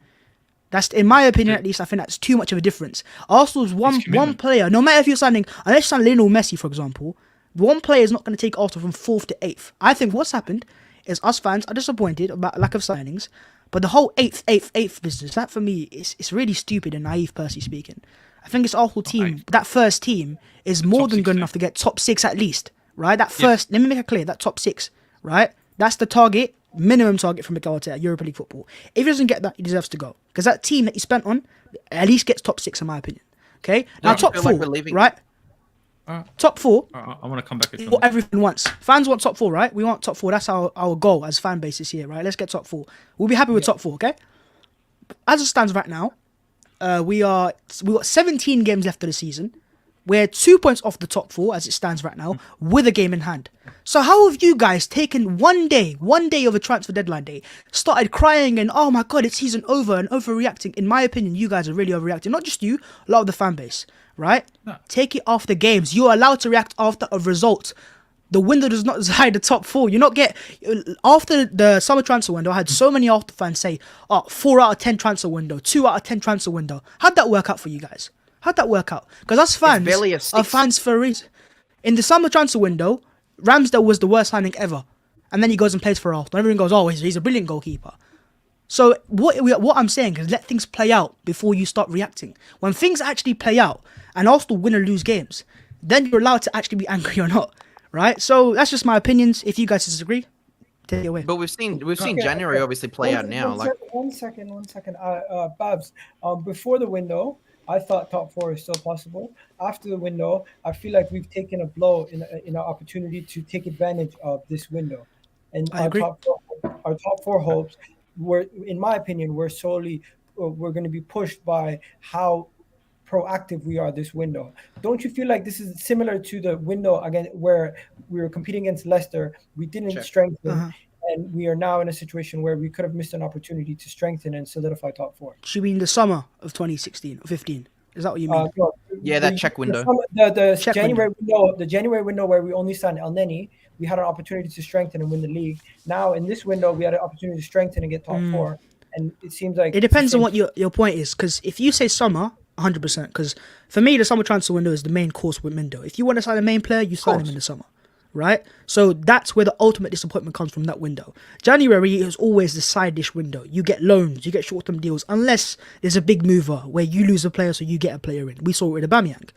That's, in my opinion, at least, I think that's too much of a difference. Arsenal's one player, no matter if you're signing, unless you sign Lionel Messi, for example, one player is not going to take Arsenal from 4th to 8th. I think what's happened is us fans are disappointed about lack of signings, but the whole 8th business, that for me, it's really stupid and naive, personally speaking. I think it's Arsenal team, that first team, is more than good enough to get top 6 at least, right? That first, let me make it clear, that top 6, right? That's the target, minimum target from Mikel Arteta, Europa League football. If he doesn't get that, he deserves to go. Because that team that he spent on at least gets top 6, in my opinion. Okay? Now, top 4, right? Top 4. I want to come back. What everyone wants. Fans want top 4, right? We want top 4. That's our goal as fan base this year, right? Let's get top 4. We'll be happy with top 4, okay? As it stands right now, we got 17 games left of the season. We're 2 points off the top 4 as it stands right now, with a game in hand. So how have you guys taken one day of a transfer deadline day, started crying and, oh my god, it's season over, and overreacting? In my opinion, you guys are really overreacting. Not just you, a lot of the fan base, right? No. Take it after games. You're allowed to react after a result. The window does not decide the top 4. You not get... After the summer transfer window, I had so many Arsenal fans say, 4 out of 10 transfer window, 2 out of 10 transfer window. How'd that work out for you guys? How'd that work out? Because us fans are fans for a reason. In the summer transfer window, Ramsdale was the worst signing ever. And then he goes and plays for Arsenal. Everyone goes, oh, he's a brilliant goalkeeper. So what I'm saying is let things play out before you start reacting. When things actually play out and Arsenal win or lose games, then you're allowed to actually be angry or not. Right? So that's just my opinions. If you guys disagree, take it away. But we've seen January obviously play out now. One second. Babs, before the window, I thought top 4 is still possible. After the window, I feel like we've taken a blow in our opportunity to take advantage of this window. And our top four hopes were, in my opinion, we're going to be pushed by how proactive we are this window. Don't you feel like this is similar to the window again where we were competing against Leicester? We didn't strengthen. And we are now in a situation where we could have missed an opportunity to strengthen and solidify top 4. You mean the summer of 2016 or 15? Is that what you mean? No, that check window. The January window where we only signed El Neni, we had an opportunity to strengthen and win the league. Now in this window, we had an opportunity to strengthen and get top 4. And it seems like it depends on what your point is. Because if you say summer, 100%. Because for me, the summer transfer window is the main course window. If you want to sign a main player, you sign him in the summer. Right? So that's where the ultimate disappointment comes from, that window. January is always the side dish window. You get loans, you get short-term deals, unless there's a big mover where you lose a player so you get a player in. We saw it with Aubameyang.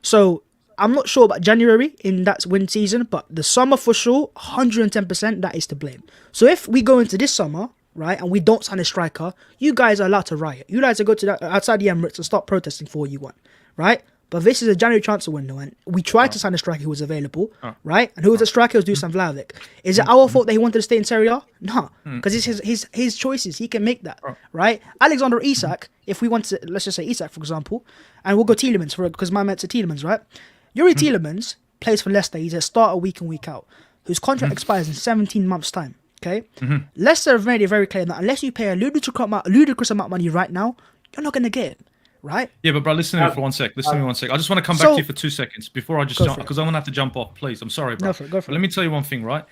So I'm not sure about January in that win season, but the summer for sure, 110%, that is to blame. So if we go into this summer, right, and we don't sign a striker, you guys are allowed to riot. You guys are go to outside the Emirates and start protesting for what you want, right? But this is a January transfer window, and we tried to sign a striker who was available, right? And who was the striker? It was Dusan Vlahovic. Is it our fault that he wanted to stay in Serie A? No, because it's his choices. He can make that, right? Alexander Isak, if we want to, let's just say Isak, for example, and we'll go Tielemans, because my mate's a Tielemans, right? Yuri Tielemans plays for Leicester. He's a starter week in, week out, whose contract expires in 17 months' time, okay? Leicester have made it very clear that unless you pay a ludicrous amount of money right now, you're not going to get it. Right? Yeah, but bro, listen to me for 1 sec. Listen to me 1 sec. I just want to come back to you for 2 seconds before I just jump, because I'm going to have to jump off. Please, I'm sorry, bro. Go for it. Let me tell you one thing, right?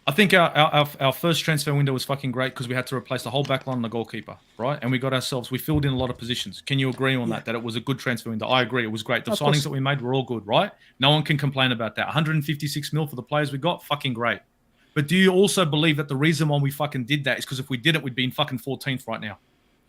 I think our first transfer window was fucking great because we had to replace the whole back line and the goalkeeper, right? And we filled in a lot of positions. Can you agree on that it was a good transfer window? I agree, it was great. The signings that we made were all good, right? No one can complain about that. 156 mil for the players we got, fucking great. But do you also believe that the reason why we fucking did that is because if we did it, we'd be in fucking 14th right now?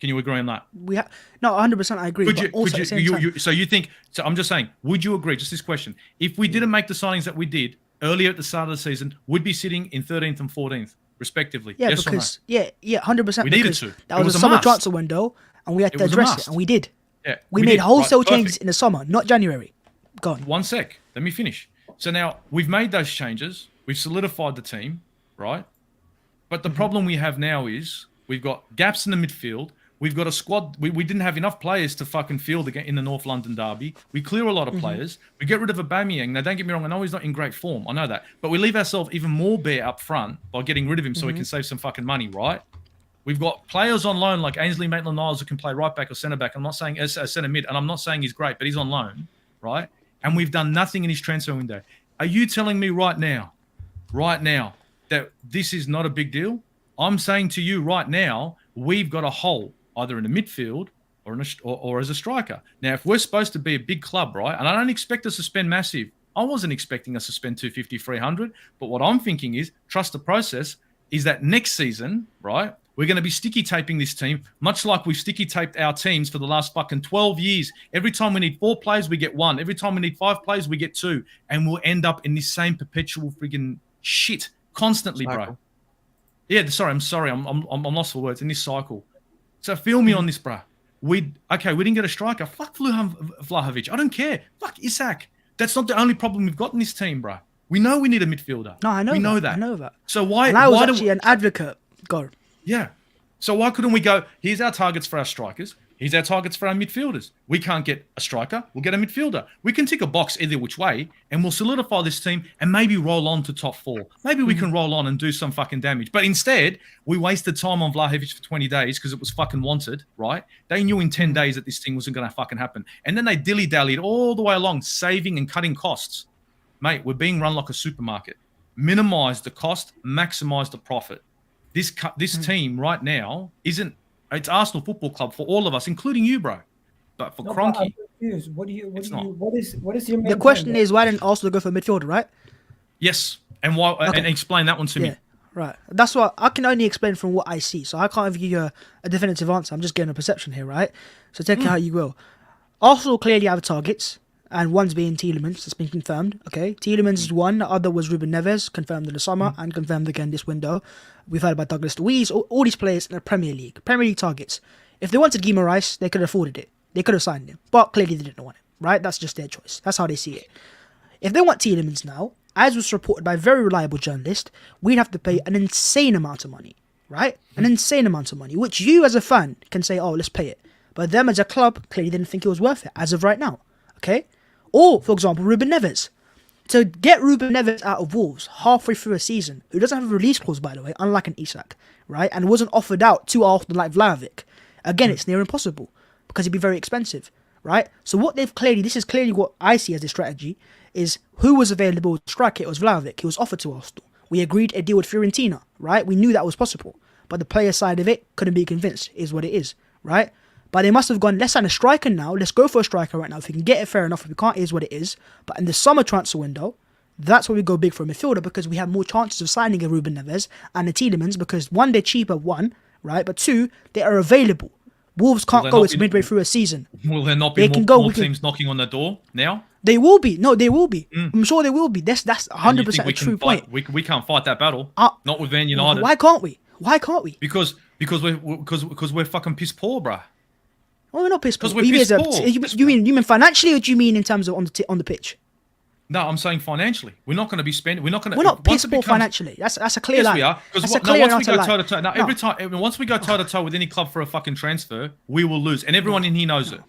Can you agree on that? No, 100% I agree. So you think? So I'm just saying, would you agree? Just this question: if we didn't make the signings that we did earlier at the start of the season, would be sitting in 13th and 14th, respectively. Yeah, yes because or no? 100%. We needed to. That was a summer transfer window, and we had to address it, and we did. Yeah, we made wholesale changes in the summer, not January. Go on. One sec. Let me finish. So now we've made those changes. We've solidified the team, right? But the problem we have now is we've got gaps in the midfield. We've got a squad. We didn't have enough players to fucking field in the North London derby. We clear a lot of players. We get rid of Aubameyang. Now, don't get me wrong. I know he's not in great form. I know that. But we leave ourselves even more bare up front by getting rid of him so we can save some fucking money, right? We've got players on loan like Ainsley Maitland-Niles who can play right back or centre back. I'm not saying centre mid, and I'm not saying he's great, but he's on loan, right? And we've done nothing in his transfer window. Are you telling me right now, that this is not a big deal? I'm saying to you right now, we've got a hole either in the midfield or as a striker. Now, if we're supposed to be a big club, right, and I don't expect us to spend massive. I wasn't expecting us to spend 250, 300, but what I'm thinking is trust the process is that next season, right, we're going to be sticky taping this team, much like we've sticky taped our teams for the last fucking 12 years. Every time we need 4 players, we get 1. Every time we need 5 players, we get 2. And we'll end up in this same perpetual friggin' shit constantly, bro. Yeah, I'm sorry. I'm lost for words in this cycle. So feel me on this, bro. We didn't get a striker. Fuck Vlahovic. I don't care. Fuck ISAK. That's not the only problem we've got in this team, bro. We know we need a midfielder. No, I know. We know that. I know that. So why? And I was actually an advocate. Go. Yeah. So why couldn't we go? Here's our targets for our strikers. Here's our targets for our midfielders. We can't get a striker. We'll get a midfielder. We can tick a box either which way, and we'll solidify this team and maybe roll on to top 4. Maybe we can roll on and do some fucking damage. But instead, we wasted time on Vlahovic for 20 days because it was fucking wanted, right? They knew in 10 days that this thing wasn't going to fucking happen. And then they dilly-dallied all the way along, saving and cutting costs. Mate, we're being run like a supermarket. Minimize the cost, maximize the profit. This team right now isn't. It's Arsenal Football Club for all of us, including you, bro. But for Kroenke, I'm confused. What is your main The question point, is, why didn't Arsenal go for midfielder, right? yes, and why? Okay. And explain that one to me. Right. That's what I can only explain from what I see. So I can't give you a definitive answer. I'm just getting a perception here, right? So take it how you will. Arsenal clearly have targets, and one's being Tielemans. That's been confirmed. Okay, Tielemans is one. The other was Ruben Neves, confirmed in the summer and confirmed again this window. We've heard about Douglas Luiz. All these players in the Premier League targets. If they wanted Guimaraes, they could have afforded it. They could have signed him, but clearly they didn't want it. Right? That's just their choice. That's how they see it. If they want Tielemans now, as was reported by a very reliable journalist, we'd have to pay an insane amount of money, right? An insane amount of money, which you as a fan can say, oh, let's pay it. But them as a club clearly didn't think it was worth it as of right now, okay? Or, for example, Ruben Neves. To get Ruben Neves out of Wolves halfway through a season, who doesn't have a release clause, by the way, unlike an ISAK, right? And wasn't offered out too often like Vlahovic. Again, it's near impossible because it'd be very expensive, right? So this is clearly what I see as the strategy, is who was available to strike it. It was Vlahovic. He was offered to Arsenal. We agreed a deal with Fiorentina, right? We knew that was possible. But the player side of it couldn't be convinced, is what it is, right? But they must have gone, let's sign a striker now. Let's go for a striker right now. If we can get it, fair enough. If we can't, it is what it is. But in the summer transfer window, that's where we go big for a midfielder because we have more chances of signing a Ruben Neves and a Tielemans because 1, they're cheaper, 1, right? But 2, they are available. Wolves can't go. It's midway through a season. Will there not be more teams knocking on the door now? They will be. No, they will be. I'm sure they will be. That's 100% a true point. We can't fight that battle. Not with Man United. Why can't we? Because we're fucking piss poor, bruh. Well, we're not piss poor. Because we're piss poor. You mean financially, or do you mean in terms of on the pitch? No, I'm saying financially. We're not going to be spending. We're not piss poor financially. That's a clear line. Yes, we are. Because once we go toe to toe with any club for a fucking transfer, we will lose, and everyone in here knows it.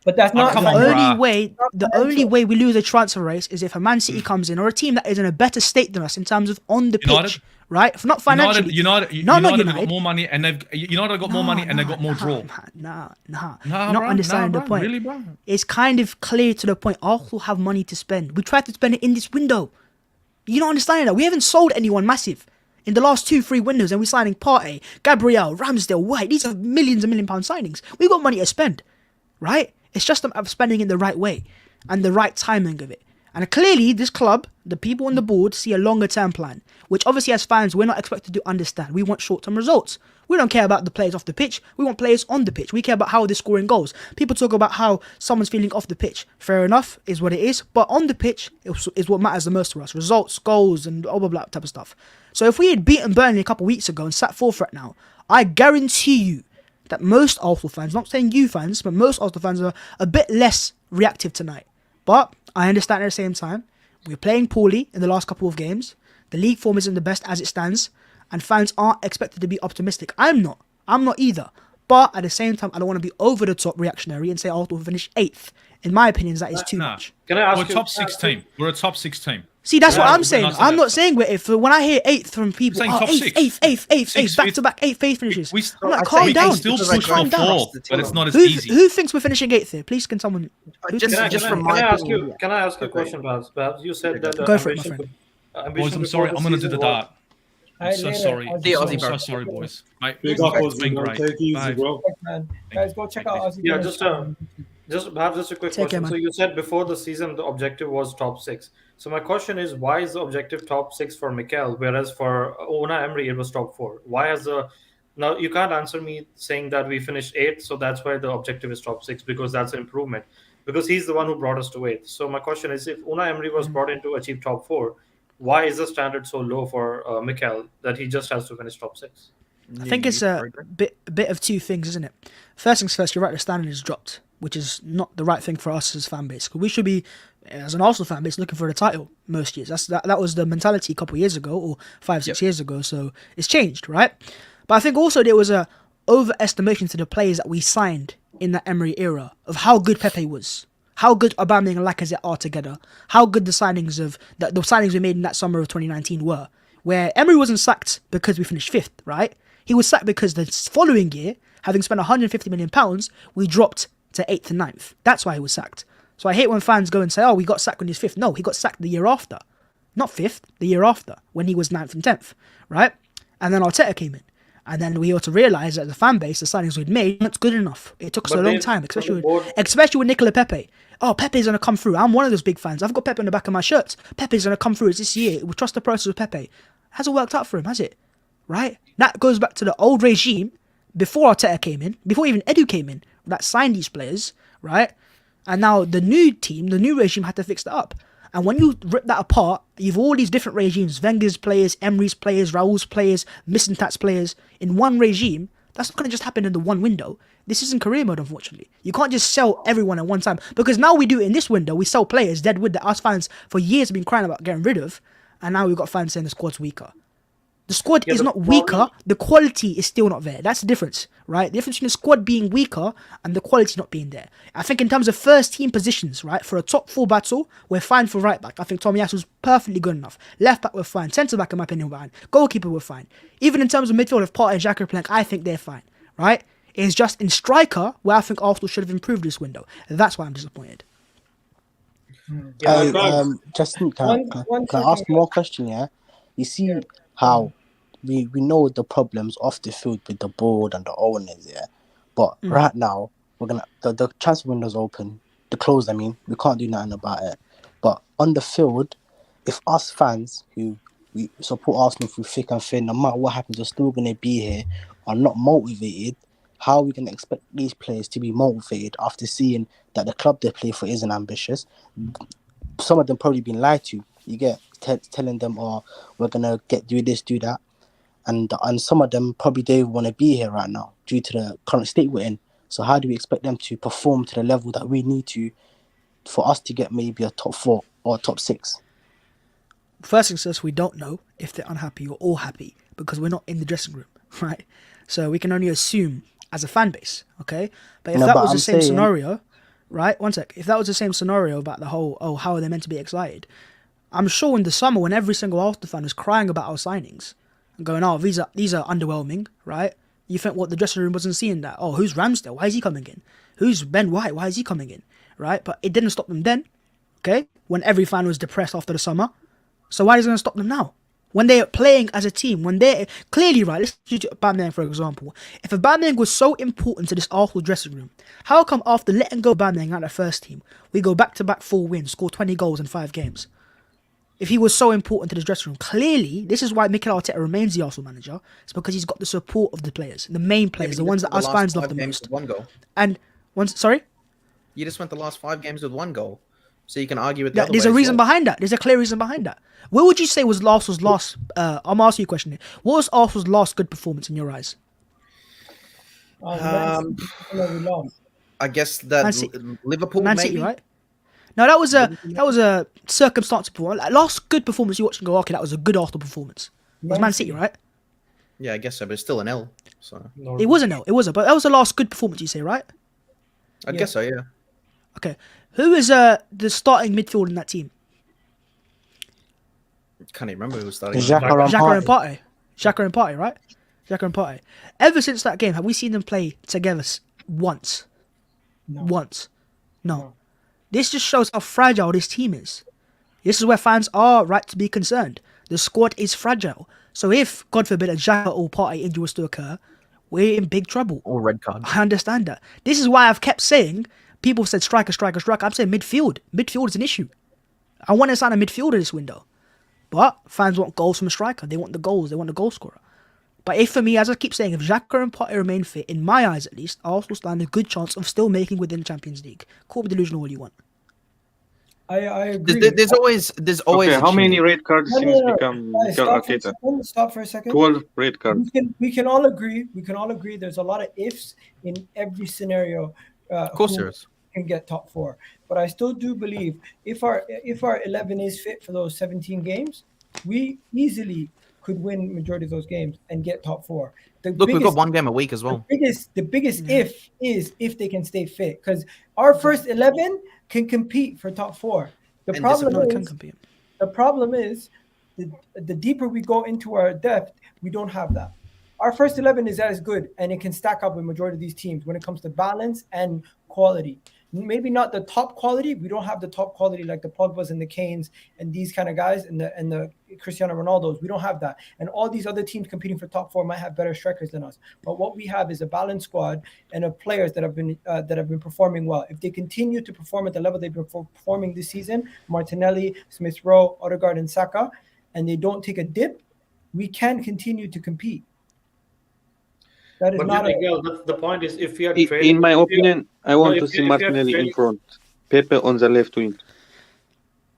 But that's not the only way we lose a transfer race is if a Man City comes in or a team that is in a better state than us in terms of on the pitch, right? Not financially. United have got more money and they've got more draw. You're not understanding the point. Really, bro? It's kind of clear to the point. Arsenal have money to spend. We tried to spend it in this window. You don't understand that. We haven't sold anyone massive. in the last 2-3 windows, and we're signing Partey, Gabriel, Ramsdale, White. These are millions and £1 signings. We've got money to spend, right? It's just a matter of spending it the right way and the right timing of it. And clearly, this club, the people on the board, see a longer term plan, which obviously as fans, we're not expected to understand. We want short term results. We don't care about the players off the pitch. We want players on the pitch. We care about how they're scoring goals. People talk about how someone's feeling off the pitch. Fair enough, is what it is. But on the pitch is what matters the most to us. Results, goals, and blah, blah, blah type of stuff. So if we had beaten Burnley a couple of weeks ago and sat fourth right now, I guarantee you that most Arsenal fans, not saying you fans, but most Arsenal fans are a bit less reactive tonight. But I understand at the same time, we're playing poorly in the last couple of games. The league form isn't the best as it stands, and fans aren't expected to be optimistic. I'm not either. But at the same time, I don't want to be over the top reactionary and say Arsenal will finish 8th. In my opinion, that is too much. Can I ask We're a top 6 team. We're a top 6 team. See, that's what I'm saying. I'm not saying we're 8th. When I hear 8th from people, top 6. 8th, back-to-back 8th finishes. I'm like, calm down. Still calm down. But it's not as easy. Who thinks we're finishing 8th here? Please, can someone... Can I ask you a question, perhaps? You said that... Go for it, my friend. Boys, I'm sorry. I'm going to do the dart. I'm so sorry. I'm so sorry, boys. Mate, it's been great. Take it easy, bro. Guys, go check out Aussie. Yeah, just a quick question. So you said before the season the objective was top 6. So my question is, why is the objective top 6 for Mikel, whereas for Unai Emery it was top 4? Why has the... Now you can't answer me saying that we finished 8th, so that's why the objective is top 6, because that's an improvement. Because he's the one who brought us to 8th. So my question is, if Unai Emery was brought in to achieve top 4, why is the standard so low for Mikel that he just has to finish top 6? I think it's a bit of two things, isn't it? First things first, you're right, the standard is dropped, which is not the right thing for us as fan base. Because we should be, as an Arsenal fan base, looking for the title most years. That was the mentality a couple of years ago, or 5-6 years ago. So it's changed, right? But I think also there was a overestimation to the players that we signed in that Emery era of how good Pepe was, how good Aubameyang and Lacazette are together, how good the signings we made in that summer of 2019 were. Where Emery wasn't sacked because we finished 5th, right? He was sacked because the following year, having spent £150 million, we dropped to 8th and 9th. That's why he was sacked. So I hate when fans go and say, oh, we got sacked when he was 5th. No, he got sacked the year after. Not 5th, the year after, when he was 9th and 10th, right? And then Arteta came in. And then we ought to realise that the fan base, the signings we'd made, not good enough. It took us a long time, especially with Nikolaj Pepe. Oh, Pepe's going to come through. I'm one of those big fans. I've got Pepe on the back of my shirts. Pepe's going to come through. It's this year. We trust the process of Pepe. Hasn't worked out for him, has it? Right? That goes back to the old regime before Arteta came in, before even Edu came in, that signed these players, right? And now the new team, the new regime had to fix that up. And when you rip that apart, you've all these different regimes, Wenger's players, Emery's players, Raul's players, Mislintat's players, in one regime. That's not going to just happen in the one window. This isn't career mode, unfortunately. You can't just sell everyone at one time. Because now we do it in this window. We sell players, dead wood, that us fans for years have been crying about getting rid of. And now we've got fans saying the squad's weaker. The squad is not weaker. The quality is still not there. That's the difference, right? The difference between the squad being weaker and the quality not being there. I think in terms of first team positions, right, for a top 4 battle, we're fine for right back. I think Tomiyasu's perfectly good enough. Left back, we're fine. Centre back, in my opinion, we're fine. Goalkeeper, we're fine. Even in terms of midfield, if Partey and Xhaka are playing, I think they're fine, right? It's just in striker where I think Arsenal should have improved this window. That's why I'm disappointed. Justin, can I ask more question? Yeah, you see how we know the problems off the field with the board and the owners, yeah. But right now we're gonna the transfer window's open, the closed. I mean, we can't do nothing about it. But on the field, if us fans who we support Arsenal through thick and thin, no matter what happens, we're still gonna be here, are not motivated. How are we going to expect these players to be motivated after seeing that the club they play for isn't ambitious? Some of them probably been lied to. You get telling them, "Oh, we're going to do this, do that," and some of them probably don't want to be here right now due to the current state we're in. So how do we expect them to perform to the level that we need to for us to get maybe a top 4 or top 6? First thing first, we don't know if they're unhappy or all happy because we're not in the dressing room, right? So we can only assume as a fan base, okay? But if that was the same scenario, right? One sec. If that was the same scenario about the whole, oh, how are they meant to be excited? I'm sure in the summer when every single Arsenal fan was crying about our signings and going, oh, these are underwhelming, right? You think what the dressing room wasn't seeing that? Oh, who's Ramsdale? Why is he coming in? Who's Ben White? Why is he coming in? Right? But it didn't stop them then, okay? When every fan was depressed after the summer. So why is it going to stop them now? when they're playing as a team, when they're clearly right. Let's use Aubameyang for example. If Aubameyang was so important to this Arsenal dressing room, how come after letting go Aubameyang out of the first team, we go back-to-back 4 wins, score 20 goals in 5 games? If he was so important to the dressing room, clearly this is why Mikel Arteta remains the Arsenal manager. It's because he's got the support of the players, the main players, the ones that us fans love the most. 1 goal. And once, sorry, You just went the last 5 games with 1 goal, so you can argue with the other there's way a as reason well. behind that. There's a clear reason behind that. What would you say was Arsenal's last? I'm asking you a question here. What was Arsenal's last good performance in your eyes? I guess that Man City. Liverpool, Man maybe. City, right? No, that was a circumstantial performance. Like, last good performance you watched and go, okay, that was a good Arsenal performance. It was Man City, right? Yeah, I guess so, but it's still an L. So It was a no. It was a, but that was the last good performance you say, right? I guess so, yeah. Okay. Who is the starting midfield in that team? Can't even remember who was starting. Xhaka and Partey. Xhaka and Partey, right? Xhaka and Partey. Ever since that game, have we seen them play together once? No. Once. No. This just shows how fragile this team is. This is where fans are right to be concerned. The squad is fragile. So if, God forbid, a Xhaka or Partey injury was to occur, we're in big trouble. Or red card. I understand that. This is why I've kept saying, people said striker. I'm saying midfield. Midfield is an issue. I want to sign a midfielder this window. But fans want goals from a striker. They want the goals. They want the goal scorer. But if, for me, as I keep saying, if Xhaka and Partey remain fit, in my eyes at least, Arsenal stand a good chance of still making within the Champions League. Call me delusional all you want. I agree. There's always Okay, a how many chance. red cards since become Guys, Mikel stop for a Arteta? second. Stop for a second. 12 red cards. We can all agree. We can all agree. There's a lot of ifs in every scenario. Of course who there is. can get top 4, but I still do believe if our 11 is fit for those 17 games, we easily could win majority of those games and get top 4. Look, we've got 1 game a week as well. The biggest if is if they can stay fit, because our first 11 can compete for top 4. The problem is the deeper we go into our depth, we don't have that. Our first 11 is as good, and it can stack up with majority of these teams when it comes to balance and quality. Maybe not the top quality. We don't have the top quality like the Pogbas and the Kanes and these kind of guys and the Cristiano Ronaldos. We don't have that. And all these other teams competing for top 4 might have better strikers than us. But what we have is a balanced squad and of players that have been performing well. If they continue to perform at the level they've been performing this season, Martinelli, Smith Rowe, Odegaard, and Saka, and they don't take a dip, we can continue to compete. That is But not the point is, if we are In my opinion, I want to see Martinelli in front, Pepe on the left wing.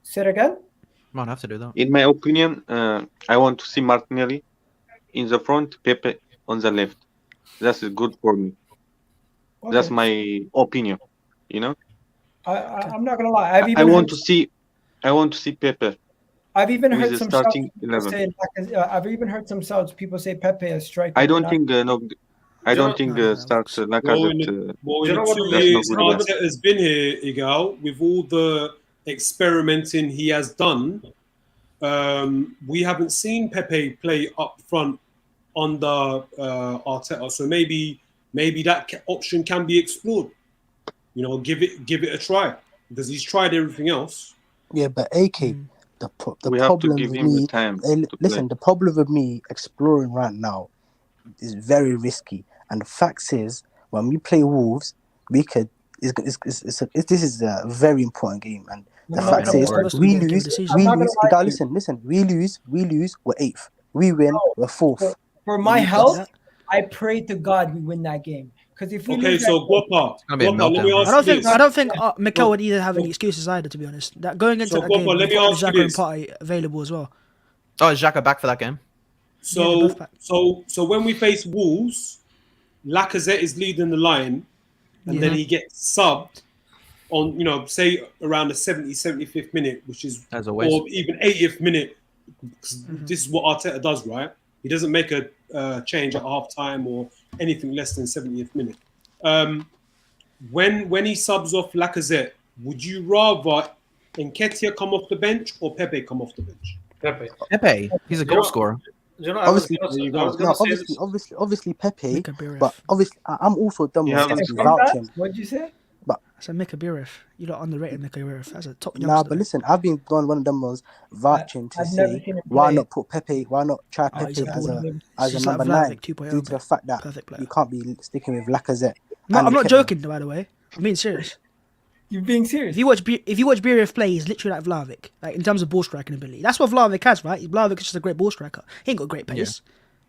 Say it again? Might have to do that. In my opinion, I want to see Martinelli in the front, Pepe on the left. That's good for me. Okay. That's my opinion. You know. I'm not gonna lie. I want to see Pepe. I've even with heard the some starting shouts 11. I've even heard some shouts. People say Pepe as striker. I don't think starts Lacazette. Well, in the 2 years Arteta's been here, Igal, with all the experimenting he has done, we haven't seen Pepe play up front under Arteta. So maybe that option can be explored. You know, give it a try, because he's tried everything else. Yeah, but AK, the We have to problem give with him the me, time to listen, the problem with me exploring right now is very risky. And the fact is, when we play Wolves, we could. This is a very important game, and the fact is, we lose. Guys, listen. We lose. We're 8th. We win. We're 4th. For my health, I pray to God we win that game. Because if we lose Guapa, let me ask I don't think Mikel would either have any excuses either. To be honest, that going into that game, let me ask you Xhaka and this. Partey available as well. Oh, is Xhaka back for that game? So when we face Wolves, Lacazette is leading the line, and then he gets subbed on, say around the 75th minute, which is, or even 80th minute. This is what Arteta does, right? He doesn't make a change at half time or anything less than 70th minute. When he subs off Lacazette, would you rather NKETIAH come off the bench or Pepe come off the bench? Pepe, he's a goal scorer. Obviously Pepe, but obviously I'm also done with vouching. What'd you say? But That's a Mika Birif. You lot underrated Mika Birif. That's a top youngster. Nah, but listen, I've been one of them ones vouching to I've never say seen him why play. not put Pepe? Why not try Oh, he's Pepe a as baller. a Just number like Vlahovic 9 2.0, due to the fact that perfect player. you can't be sticking with Lacazette. I'm and not Nketiah. joking, by the way. I'm being serious. You're being serious. If you watch Birif play, he's literally like Vlahovic, like in terms of ball striking ability. That's what Vlahovic has, right? Vlahovic is just a great ball striker. He ain't got great pace.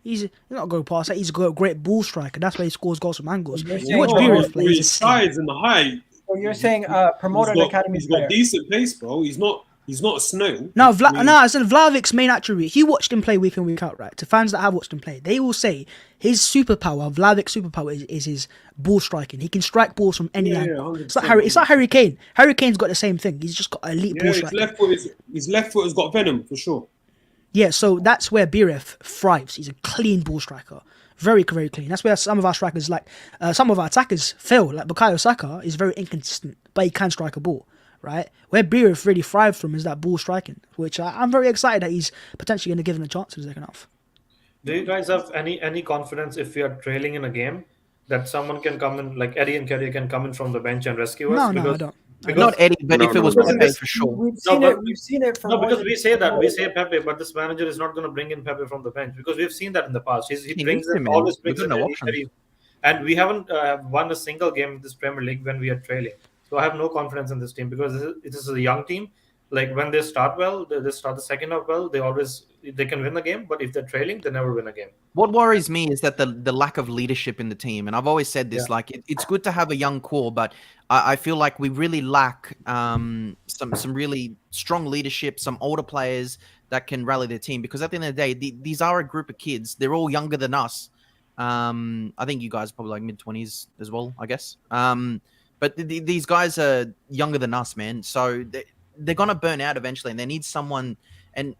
He's not a good passer. He's a great ball striker. That's why he scores goals from angles. You're You watch saying- Birif play, he's a his skin. size and the height. So you're saying promote an academy He's player. got decent pace, bro. He's not a snail. No, I mean, I said Vlavic's main attribute. If you watched him play week in, week out, right? To fans that have watched him play, they will say his superpower, Vlavic's superpower, is his ball striking. He can strike balls from any angle. 100%. It's like Harry Kane. Harry Kane's got the same thing. He's just got elite ball his striking. left foot has got venom for sure. Yeah, so that's where Birif thrives. He's a clean ball striker. Very, very clean. That's where some of our strikers, some of our attackers fail. Like Bukayo Saka is very inconsistent, but he can strike a ball, right? Where Birif really thrived from is that ball striking, which I'm very excited that he's potentially going to give him a chance in the second half. Do you guys have any confidence if we are trailing in a game that someone can come in, like Eddie and Kerry can come in from the bench and rescue us? No, I don't. Not Eddie, but if it was Pepe, for sure. We've seen it from because we say that. We say Pepe, but this manager is not going to bring in Pepe from the bench because we've seen that in the past. He brings in, always brings in Eddie, and we haven't won a single game in this Premier League when we are trailing. So I have no confidence in this team because it is a young team. Like when they start well, they start the second half well. They can win the game, but if they're trailing, they never win a game. What worries me is that the lack of leadership in the team, and I've always said this: like it's good to have a young core, but I feel like we really lack some really strong leadership, some older players that can rally their team. Because at the end of the day, these are a group of kids. They're all younger than us. I think you guys are probably like mid-20s as well, I guess. But these guys are younger than us, man. So they're gonna burn out eventually, and they need someone. And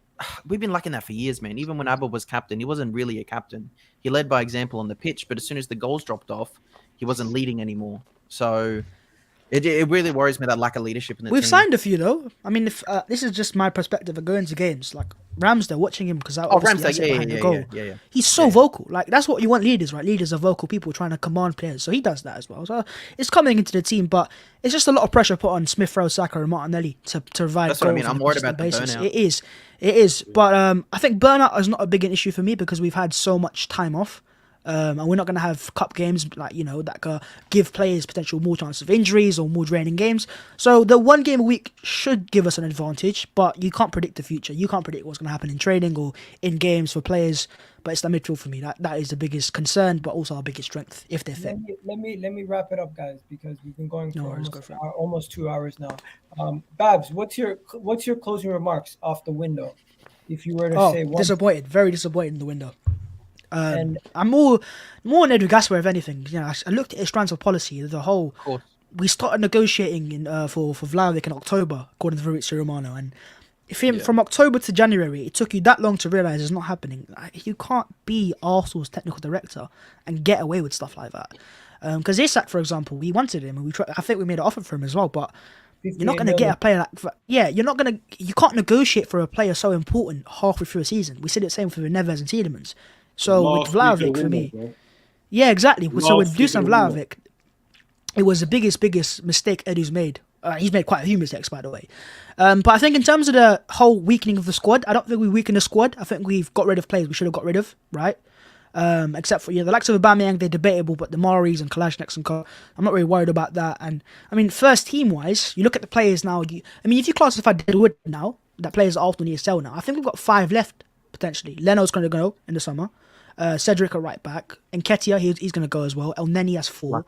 we've been lacking that for years, man. Even when Auba was captain, he wasn't really a captain. He led by example on the pitch, but as soon as the goals dropped off, he wasn't leading anymore. So it really worries me, that lack of leadership in the team. We've signed a few though. I mean, if this is just my perspective of going to games, like Ramsdale, watching him because yeah. He's so vocal. Like that's what you want leaders, right? Leaders are vocal people trying to command players. So he does that as well. So it's coming into the team, but it's just a lot of pressure put on Smith Rowe, Saka, and Martinelli to provide. That's what I mean. I'm worried about the basis. burnout. It is. But I think burnout is not a big an issue for me because we've had so much time off. And we're not going to have cup games that give players potential more chance of injuries or more draining games. So the one game a week should give us an advantage, but you can't predict the future. You can't predict what's going to happen in training or in games for players. But it's the midfield for me. That is the biggest concern, but also our biggest strength if they're fit. Let me wrap it up, guys, because we've been going for almost 2 hours now. Babs, what's your closing remarks off the window? If you were to say one. Disappointed, very disappointed in the window. And I'm more on Edu Gaspar, if anything. I looked at his transfer policy. The whole we started negotiating for Vlahovic in October, according to Fabrizio Romano, and from October to January, it took you that long to realize it's not happening. You can't be Arsenal's technical director and get away with stuff like that. Because ISAK, for example, we wanted him, and I think we made an offer for him as well, but. You're not going to get a player you can't negotiate for a player so important halfway through a season. We said the same for Neves and Tielemans. So with Vlahovic, for me, yeah, exactly. So with Dusan Vlahovic, it was the biggest mistake Edu's made. He's made quite a few mistakes, by the way. But I think in terms of the whole weakening of the squad, I don't think we weakened the squad. I think we've got rid of players we should have got rid of, right? Except for the likes of Aubameyang, they're debatable, but the Maris and Kolasinac and Co, I'm not really worried about that. And I mean, first team wise, you look at the players now. If you classify Deadwood now, that players are Arsenal need to sell now. I think we've got 5 left potentially. Leno's going to go in the summer. Cedric at right back. NKETIAH, he's going to go as well. El Neni has 4.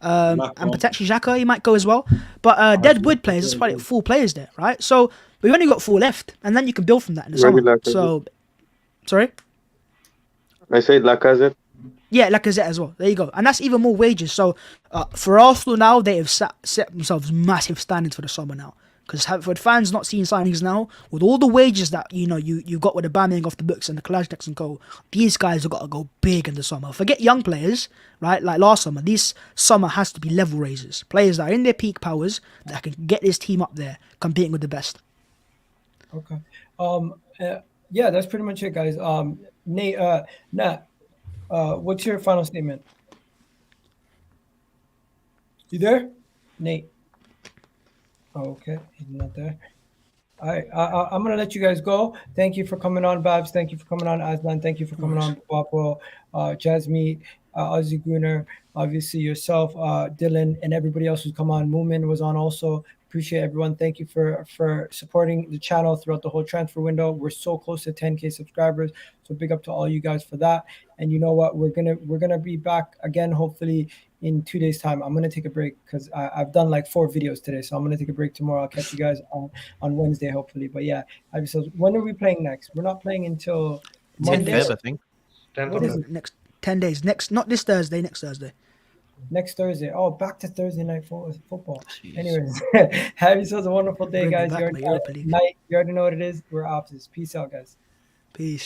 And potentially Xhaka, he might go as well. But Deadwood players, there's probably 4 players there, right? So we've only got 4 left, and then you can build from that in the summer. So, sorry. I said Lacazette. Yeah, Lacazette as well. There you go. And that's even more wages. So for Arsenal now, they have set themselves massive standards for the summer now. Because for fans not seeing signings now, with all the wages that you got with the Aubameyang off the books and the Kolasinac and Co, these guys have got to go big in the summer. Forget young players, right? Like last summer. This summer has to be level raisers. Players that are in their peak powers that can get this team up there, competing with the best. Okay. Yeah, that's pretty much it, guys. Nate, Nat, what's your final statement? You there, Nate? Oh, okay, he's not there. All right, I'm gonna let you guys go. Thank you for coming on, Babs. Thank you for coming on, Aslan. Thank you for coming on, Papo, Jasmeet, Ozzy Gunner, obviously yourself, Dylan, and everybody else who's come on. Moomin was on also. Appreciate everyone. Thank you for supporting the channel throughout the whole transfer window. We're so close to 10K subscribers, so big up to all you guys for that. And you know what? We're gonna be back again, hopefully in 2 days' time. I'm gonna take a break because I've done like 4 videos today, so I'm gonna take a break tomorrow. I'll catch you guys on Wednesday, hopefully. But yeah, when are we playing next? We're not playing until 10 Monday. days. I think. What is it? Next 10 days. Not this Thursday. Next Thursday. Next Thursday. Oh, back to Thursday night football. Jeez. Anyways, have yourselves a wonderful day, Bring it guys. back, You mate, Europa League. already know what it is. We're opposites. Peace out, guys. Peace.